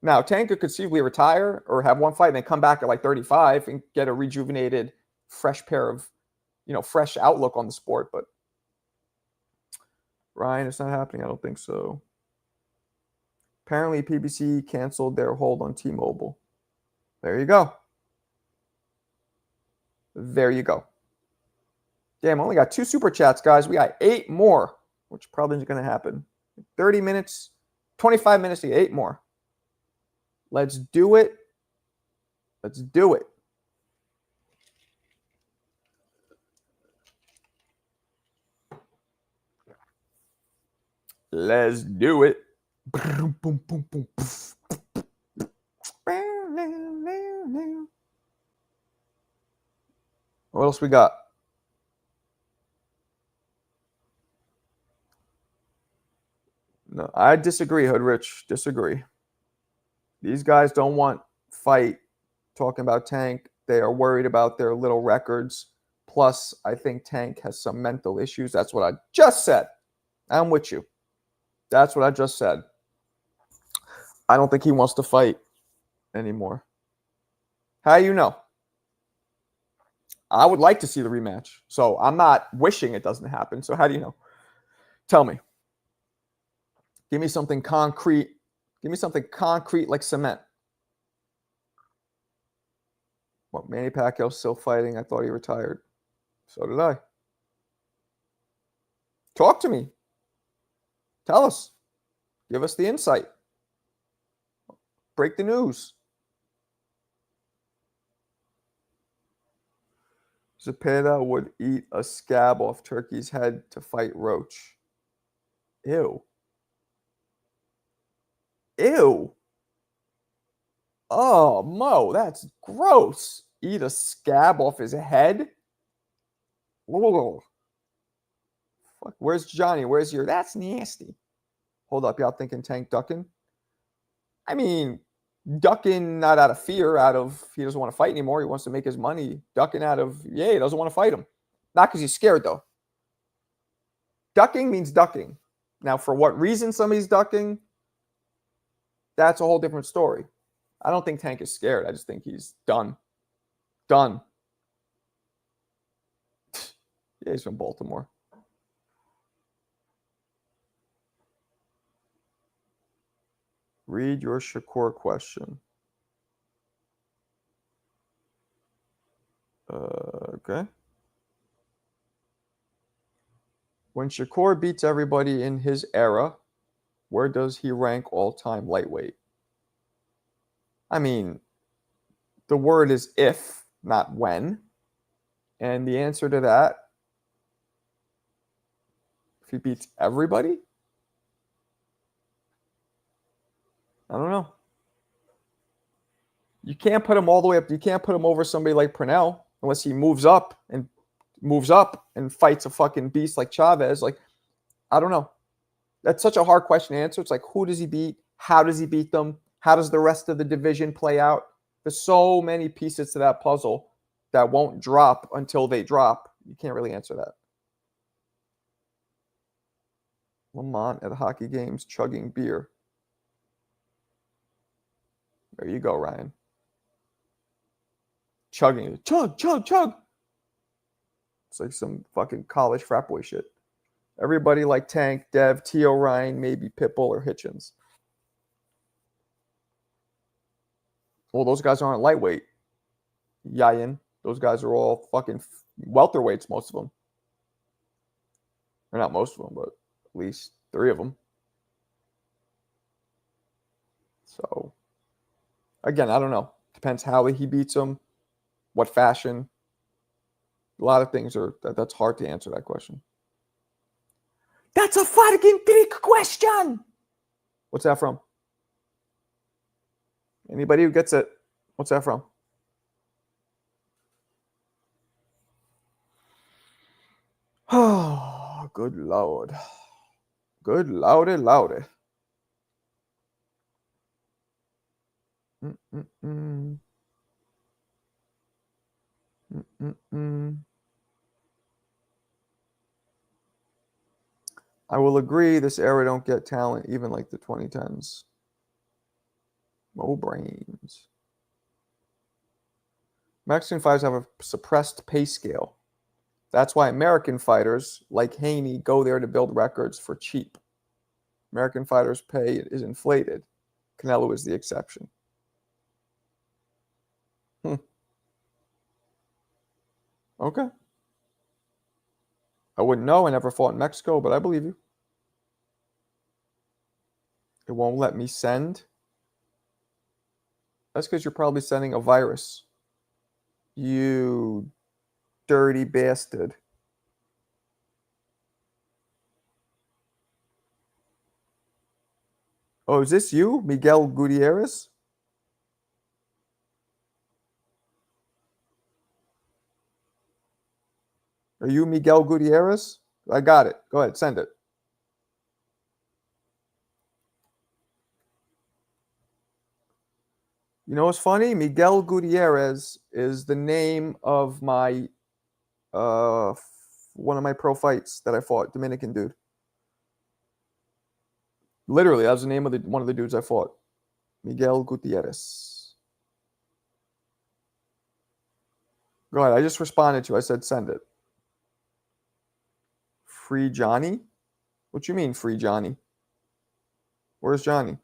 Now, Tank could conceivably retire or have one fight and then come back at like 35 and get a rejuvenated, fresh pair of, fresh outlook on the sport. But Ryan, it's not happening. I don't think so. Apparently, PBC canceled their hold on T-Mobile. There you go. There you go. Damn, I only got 2 super chats, guys. We got 8 more, which probably isn't going to happen. 30 minutes, 25 minutes to get 8 more. Let's do it. Let's do it. Let's do it. What else we got? No, I disagree, Hoodrich. Disagree. These guys don't want fight talking about Tank. They are worried about their little records. Plus, I think Tank has some mental issues. That's what I just said. I'm with you. That's what I just said. I don't think he wants to fight anymore. How do you know? I would like to see the rematch. So I'm not wishing it doesn't happen. So how do you know? Tell me. Give me something concrete. Give me something concrete like cement. What, Manny Pacquiao's still fighting? I thought he retired. So did I. Talk to me. Tell us. Give us the insight. Break the news. Zepeda would eat a scab off Turkey's head to fight Roach. Ew. Ew. Oh, Mo, that's gross. Eat a scab off his head? Whoa. Fuck, where's Johnny? Where's your... That's nasty. Hold up, y'all thinking Tank ducking? I mean, ducking not out of fear, out of he doesn't want to fight anymore. He wants to make his money. Ducking out of, yeah, he doesn't want to fight him. Not because he's scared, though. Ducking means ducking. Now, for what reason somebody's ducking, that's a whole different story. I don't think Tank is scared. I just think he's done. Done. Yeah, he's from Baltimore. Read your Shakur question. Okay. When Shakur beats everybody in his era, Where does he rank all-time lightweight? I mean, the word is if, not when. And the answer to that, if he beats everybody, I don't know. You can't put him all the way up. You can't put him over somebody like Purnell unless he moves up and fights a fucking beast like Chavez. Like, I don't know. That's such a hard question to answer. It's like, who does he beat? How does he beat them? How does the rest of the division play out? There's so many pieces to that puzzle that won't drop until they drop. You can't really answer that. Lamont at hockey games chugging beer. There you go, Ryan. Chugging. Chug, chug, chug. It's like some fucking college frat boy shit. Everybody like Tank, Dev, T.O. Ryan, maybe Pitbull or Hitchens. Well, those guys aren't lightweight. Yayin. Those guys are all fucking welterweights, most of them. Or not most of them, but at least 3 of them. So, again, I don't know. Depends how he beats them, what fashion. A lot of things are, that's hard to answer that question. That's a fucking trick question. What's that from? Anybody who gets it, what's that from? Oh, good Lord. Good Lordy, Lordy. Mm-mm-mm. Mm-mm-mm. I will agree, this era don't get talent even like the 2010s. Mo brains. Mexican fighters have a suppressed pay scale. That's why American fighters like Haney go there to build records for cheap. American fighters' pay is inflated. Canelo is the exception. Okay. I wouldn't know. I never fought in Mexico, but I believe you. It won't let me send. That's because you're probably sending a virus. You dirty bastard. Oh, is this you, Miguel Gutierrez? Are you Miguel Gutierrez? I got it. Go ahead, send it. You know what's funny? Miguel Gutierrez is the name of my one of my pro fights that I fought, Dominican dude. Literally, that was the name of one of the dudes I fought. Miguel Gutierrez. Go ahead. I just responded to you. I said send it. Free Johnny? What you mean, free Johnny? Where's Johnny?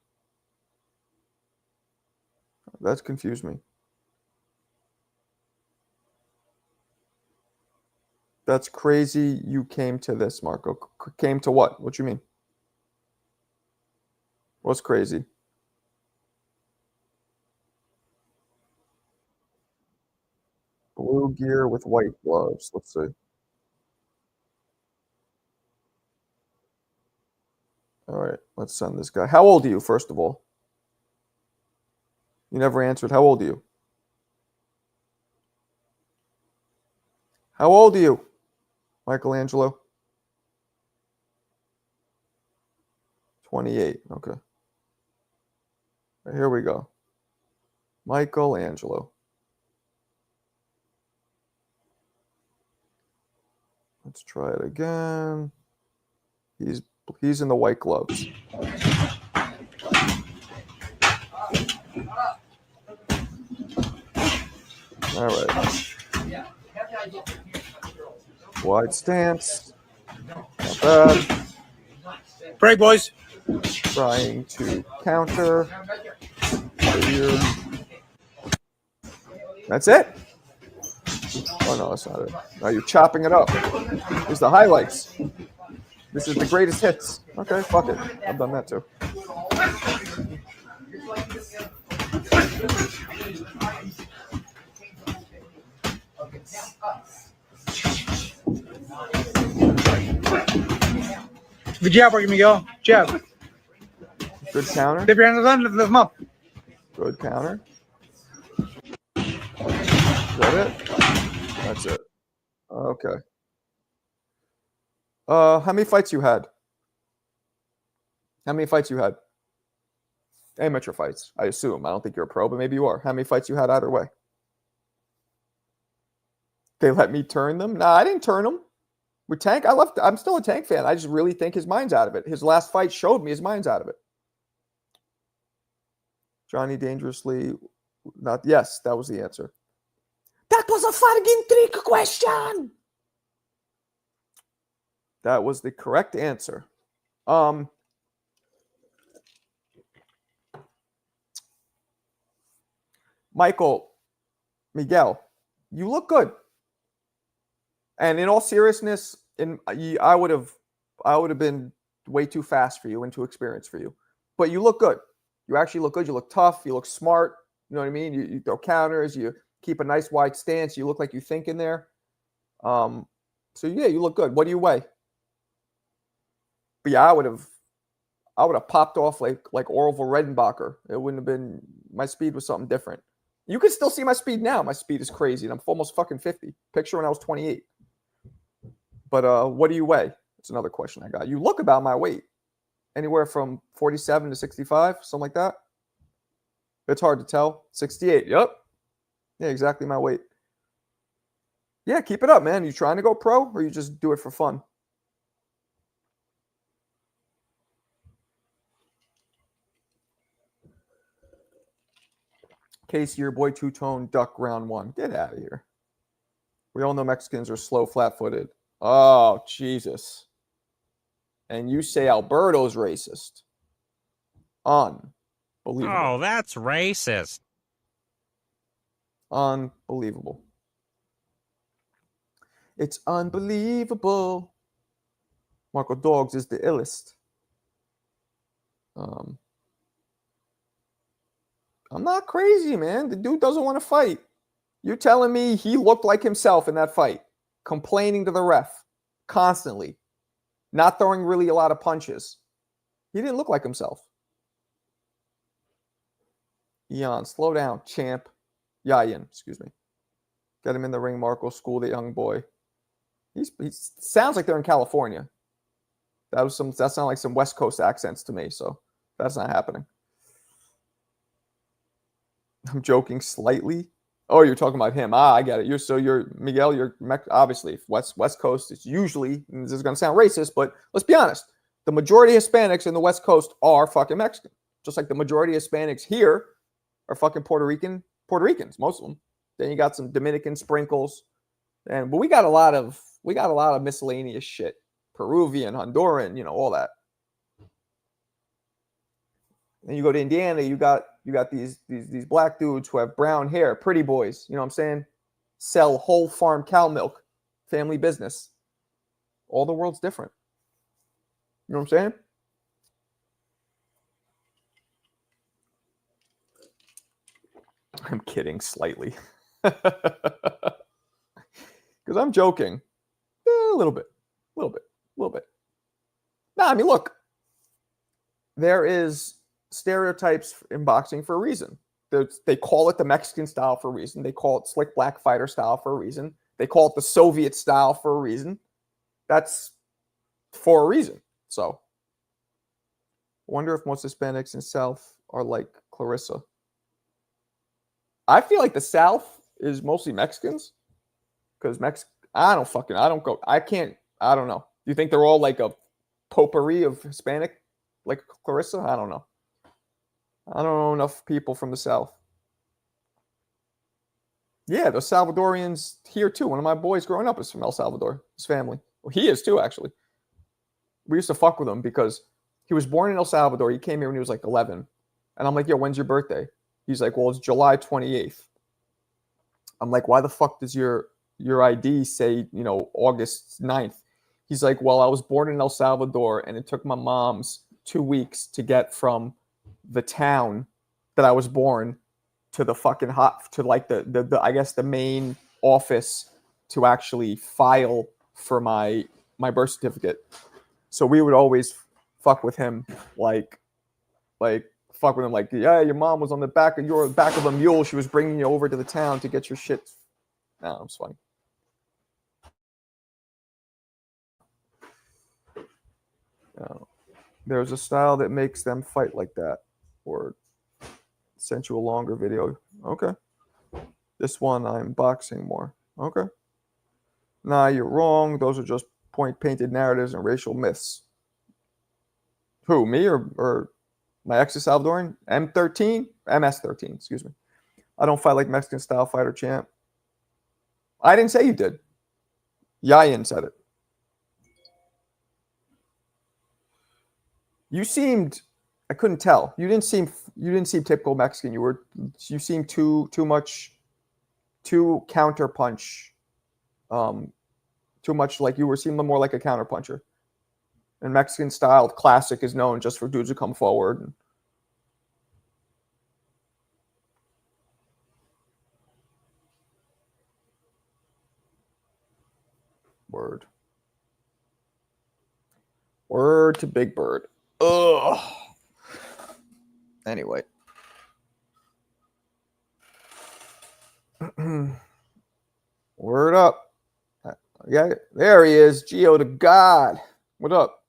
That's confused me. That's crazy you came to this, Marco. Came to what? What you mean? What's crazy? Blue gear with white gloves. Let's see. All right, let's send this guy. How old are you, first of all? You never answered. How old are you? How old are you, Michelangelo? 28. Okay. Right, here we go. Michelangelo. Let's try it again. He's in the white gloves. All right. Wide stance. Not bad. Break, boys. Trying to counter. Here. That's it? Oh, no, that's not it. Now you're chopping it up. Here's the highlights. This is the greatest hits. Okay, fuck it. I've done that too. Good jab, Miguel. Jab. Good counter. Dip your hands on, lift them up. Good counter. Is that it? That's it. Okay. How many fights you had? How many fights you had? Amateur fights, I assume. I don't think you're a pro, but maybe you are. How many fights you had either way? They let me turn them? Nah, I didn't turn them. With Tank, I'm still a Tank fan. I just really think his mind's out of it. His last fight showed me his mind's out of it. Johnny Dangerously, not yes, that was the answer. That was a fucking trick question. That was the correct answer. Miguel, you look good. And in all seriousness, I would have been way too fast for you and too experienced for you. But you look good. You actually look good. You look tough. You look smart. You know what I mean? You throw counters. You keep a nice wide stance. You look like you think in there. So yeah, you look good. What do you weigh? But yeah, I would have popped off like Orville Redenbacher. It wouldn't have been. My speed was something different. You can still see my speed now. My speed is crazy, and I'm almost fucking 50. Picture when I was 28. But what do you weigh? That's another question I got. You look about my weight. Anywhere from 47 to 65, something like that. It's hard to tell. 68. Yep. Yeah, exactly my weight. Yeah, keep it up, man. You trying to go pro, or you just do it for fun? Casey, your boy two-tone duck round one. Get out of here. We all know Mexicans are slow, flat-footed. Oh, Jesus. And you say Alberto's racist. Unbelievable. Oh, that's racist. Unbelievable. It's unbelievable. Marco Dogs is the illest. I'm not crazy, man. The dude doesn't want to fight. You're telling me he looked like himself in that fight, complaining to the ref constantly, not throwing really a lot of punches. He didn't look like himself. Eon, slow down, champ. Yayan, excuse me. Get him in the ring, Marco. School the young boy. He sounds like they're in California. That sounded like some West Coast accents to me, so that's not happening. I'm joking slightly. Oh, you're talking about him. I get it. You're Miguel. You're obviously West Coast. It's usually, this is going to sound racist, but let's be honest. The majority of Hispanics in the West Coast are fucking Mexican, just like the majority of Hispanics here are fucking Puerto Ricans, most of them. Then you got some Dominican sprinkles, but we got a lot of miscellaneous shit. Peruvian, Honduran, all that. And you go to Indiana, you got these black dudes who have brown hair, pretty boys, you know what I'm saying? Sell whole farm cow milk, family business. All the world's different. You know what I'm saying? I'm kidding slightly. Because I'm joking. A little bit. No, I mean, look. There is stereotypes in boxing for a reason. They call it the Mexican style for a reason. They call it slick black fighter style for a reason. They call it the Soviet style for a reason. That's for a reason. So, I wonder if most Hispanics in the South are like Clarissa. I feel like the South is mostly Mexicans. Because I don't know. Do you think they're all like a potpourri of Hispanic, like Clarissa? I don't know. I don't know enough people from the South. Yeah, the Salvadorians here too. One of my boys growing up is from El Salvador. His family. Well, he is too, actually. We used to fuck with him because he was born in El Salvador. He came here when he was like 11. And I'm like, yo, when's your birthday? He's like, well, it's July 28th. I'm like, why the fuck does your ID say, August 9th? He's like, well, I was born in El Salvador, and it took my mom's 2 weeks to get from the town that I was born to the fucking to like the I guess the main office to actually file for my birth certificate. So we would always fuck with him, like fuck with him, like, yeah, your mom was on the back of a mule. She was bringing you over to the town to get your shit. No, it's funny. There's a style that makes them fight like that. Or sent you a longer video. Okay. This one, I'm boxing more. Okay. Nah, you're wrong. Those are just painted narratives and racial myths. Who, me or my ex is Salvadoran? MS13, excuse me. I don't fight like Mexican style fighter champ. I didn't say you did. Yayan said it. You seemed, I couldn't tell. You didn't seem typical Mexican. You seemed too counterpunch. Too much like you seemed more like a counterpuncher. And Mexican style classic is known just for dudes who come forward. Word to Big Bird. Ugh. Anyway. Word up. Yeah, there he is. Geo to God. What up?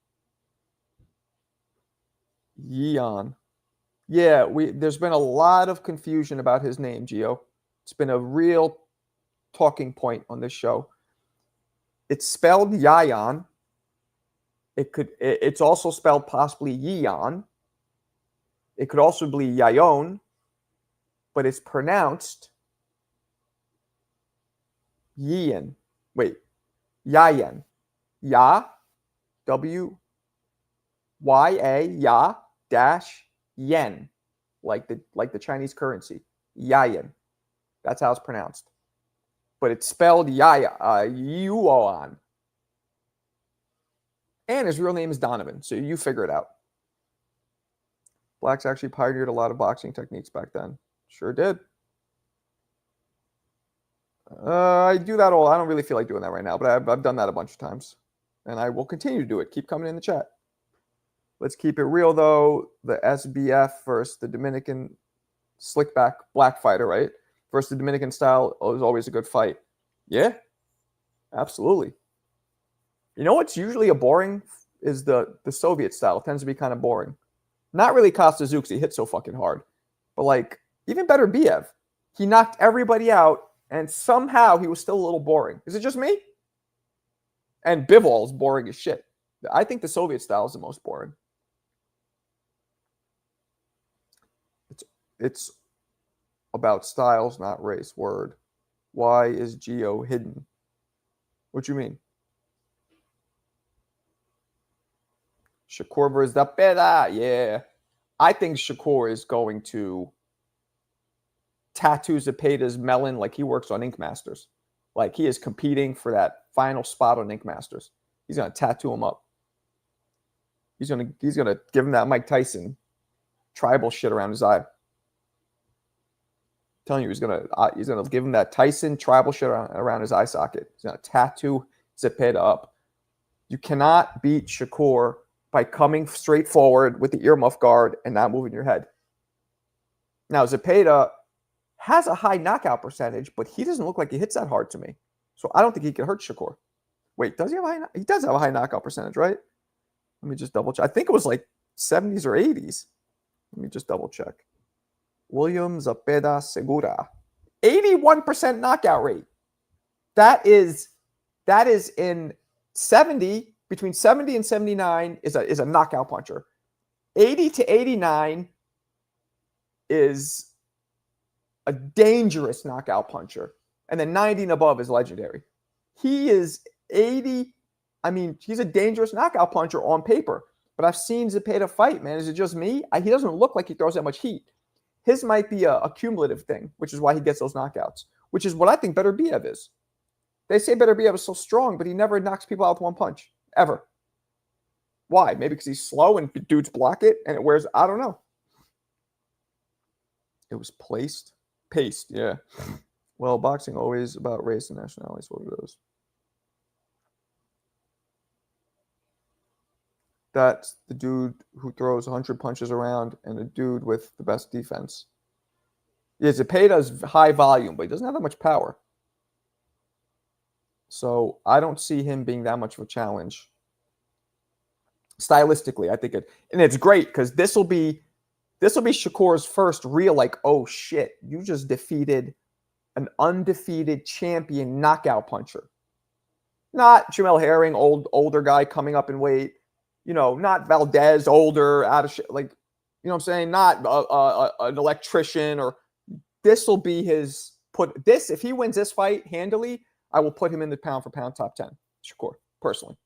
Yeon. Yeah, there's been a lot of confusion about his name, Geo. It's been a real talking point on this show. It's spelled Yayan. It's also spelled possibly Yeon. It could also be Yayon, but it's pronounced Yin. Wait, Yayan. Ya, W-Y-A, Ya dash Yen, like the Chinese currency. Yayan. That's how it's pronounced. But it's spelled Yuan. And his real name is Donovan, so you figure it out. Blacks actually pioneered a lot of boxing techniques back then. Sure did. I do that all. I don't really feel like doing that right now, but I've done that a bunch of times. And I will continue to do it. Keep coming in the chat. Let's keep it real, though. The SBF versus the Dominican slickback black fighter, right? Versus the Dominican style is always a good fight. Yeah, absolutely. You know what's usually a boring is the Soviet style. It tends to be kind of boring. Not really Kostya Tszyu, he hit so fucking hard. But like, even better Biev. He knocked everybody out, and somehow he was still a little boring. Is it just me? And Bivol is boring as shit. I think the Soviet style is the most boring. It's about styles, not race. Word. Why is Geo hidden? What you mean? Shakur versus the Peda. Yeah. I think Shakur is going to tattoo Zepeda's melon like he works on Ink Masters. Like he is competing for that final spot on Ink Masters. He's going to tattoo him up. He's going to give him that Mike Tyson tribal shit around his eye. I'm telling you, he's going to give him that Tyson tribal shit around his eye socket. He's going to tattoo Zepeda up. You cannot beat Shakur by coming straight forward with the earmuff guard and not moving your head. Now, Zepeda has a high knockout percentage, but he doesn't look like he hits that hard to me. So I don't think he can hurt Shakur. Wait, does he have a high? He does have a high knockout percentage, right? Let me just double check. I think it was like 70s or 80s. Let me just double check. William Zepeda Segura. 81% knockout rate. That is in 70, between 70 and 79 is a knockout puncher. 80 to 89 is a dangerous knockout puncher. And then 90 and above is legendary. He is 80. I mean, he's a dangerous knockout puncher on paper. But I've seen Zepeda fight, man. Is it just me? He doesn't look like he throws that much heat. His might be a cumulative thing, which is why he gets those knockouts, which is what I think Better Biev is. They say Better Biev is so strong, but he never knocks people out with one punch, ever. Why? Maybe because he's slow and dudes block it and it wears. I don't know. It was paced. Yeah. Well, boxing always about race and nationalities. What are those? That's the dude who throws 100 punches around and the dude with the best defense. Yeah, Zepeda's high volume, but he doesn't have that much power. So I don't see him being that much of a challenge. Stylistically, I think and it's great because this will be Shakur's first real, like, oh shit, you just defeated an undefeated champion knockout puncher. Not Jamel Herring, older guy coming up in weight. Not Valdez, older, out of shit. Like, you know what I'm saying? Not an electrician or this will be his if he wins this fight handily, I will put him in the pound for pound top 10. Shakur, personally.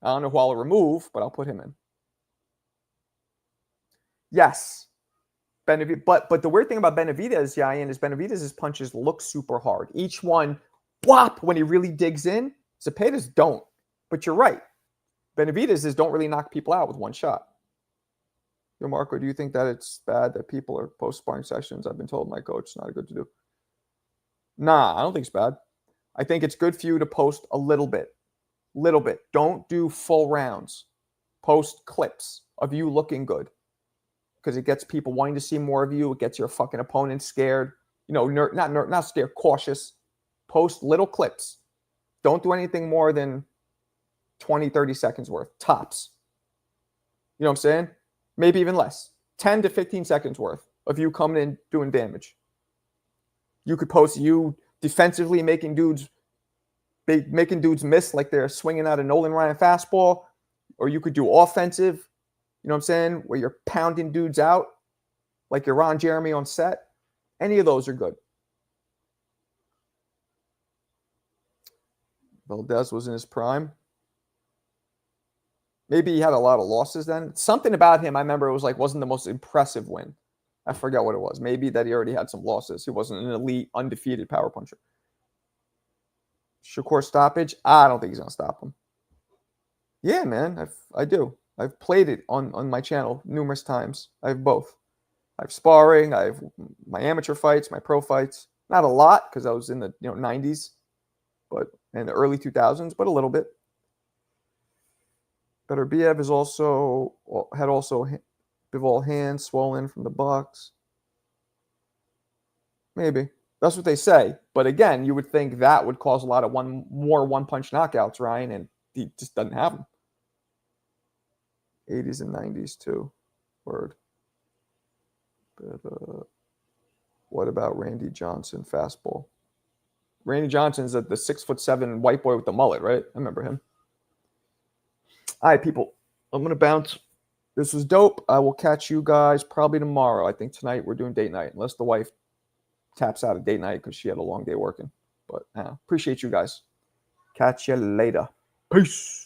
I don't know who I'll remove, but I'll put him in. Yes. Benavidez, but the weird thing about Benavidez, Yayan, is Benavidez's punches look super hard. Each one, whop, when he really digs in. Zepeda's don't. But you're right. Benavidez's don't really knock people out with one shot. Yo, Marco, do you think that it's bad that people are post-sparring sessions? I've been told my coach it's not good to do. Nah, I don't think it's bad. I think it's good for you to post a little bit. Don't do full rounds. Post clips of you looking good. Because it gets people wanting to see more of you. It gets your fucking opponent scared. Not scared, cautious. Post little clips. Don't do anything more than 20, 30 seconds worth. Tops. You know what I'm saying? Maybe even less. 10 to 15 seconds worth of you coming in doing damage. You could post you defensively making dudes miss like they're swinging out a Nolan Ryan fastball. Or you could do offensive. You know what I'm saying? Where you're pounding dudes out like you're Ron Jeremy on set. Any of those are good. Valdez was in his prime. Maybe he had a lot of losses then. Something about him, I remember it was like, wasn't the most impressive win. I forget what it was. Maybe that he already had some losses. He wasn't an elite, undefeated power puncher. Shakur stoppage? I don't think he's going to stop him. Yeah, man, I do. I've played it on my channel numerous times. I have both. I have sparring. I have my amateur fights, my pro fights. Not a lot because I was in the 90s, but in the early 2000s, but a little bit. Beterbiev had Bivol hands swollen from the box. Maybe. That's what they say. But again, you would think that would cause a lot of one-punch knockouts, Ryan, and he just doesn't have them. 80s and 90s too. Word. But what about Randy Johnson fastball? Randy Johnson's the 6'7" white boy with the mullet, right? I remember him. All right, people. I'm gonna bounce. This was dope. I will catch you guys probably tomorrow. I think tonight we're doing date night, unless the wife taps out of date night because she had a long day working. But appreciate you guys. Catch you later. Peace.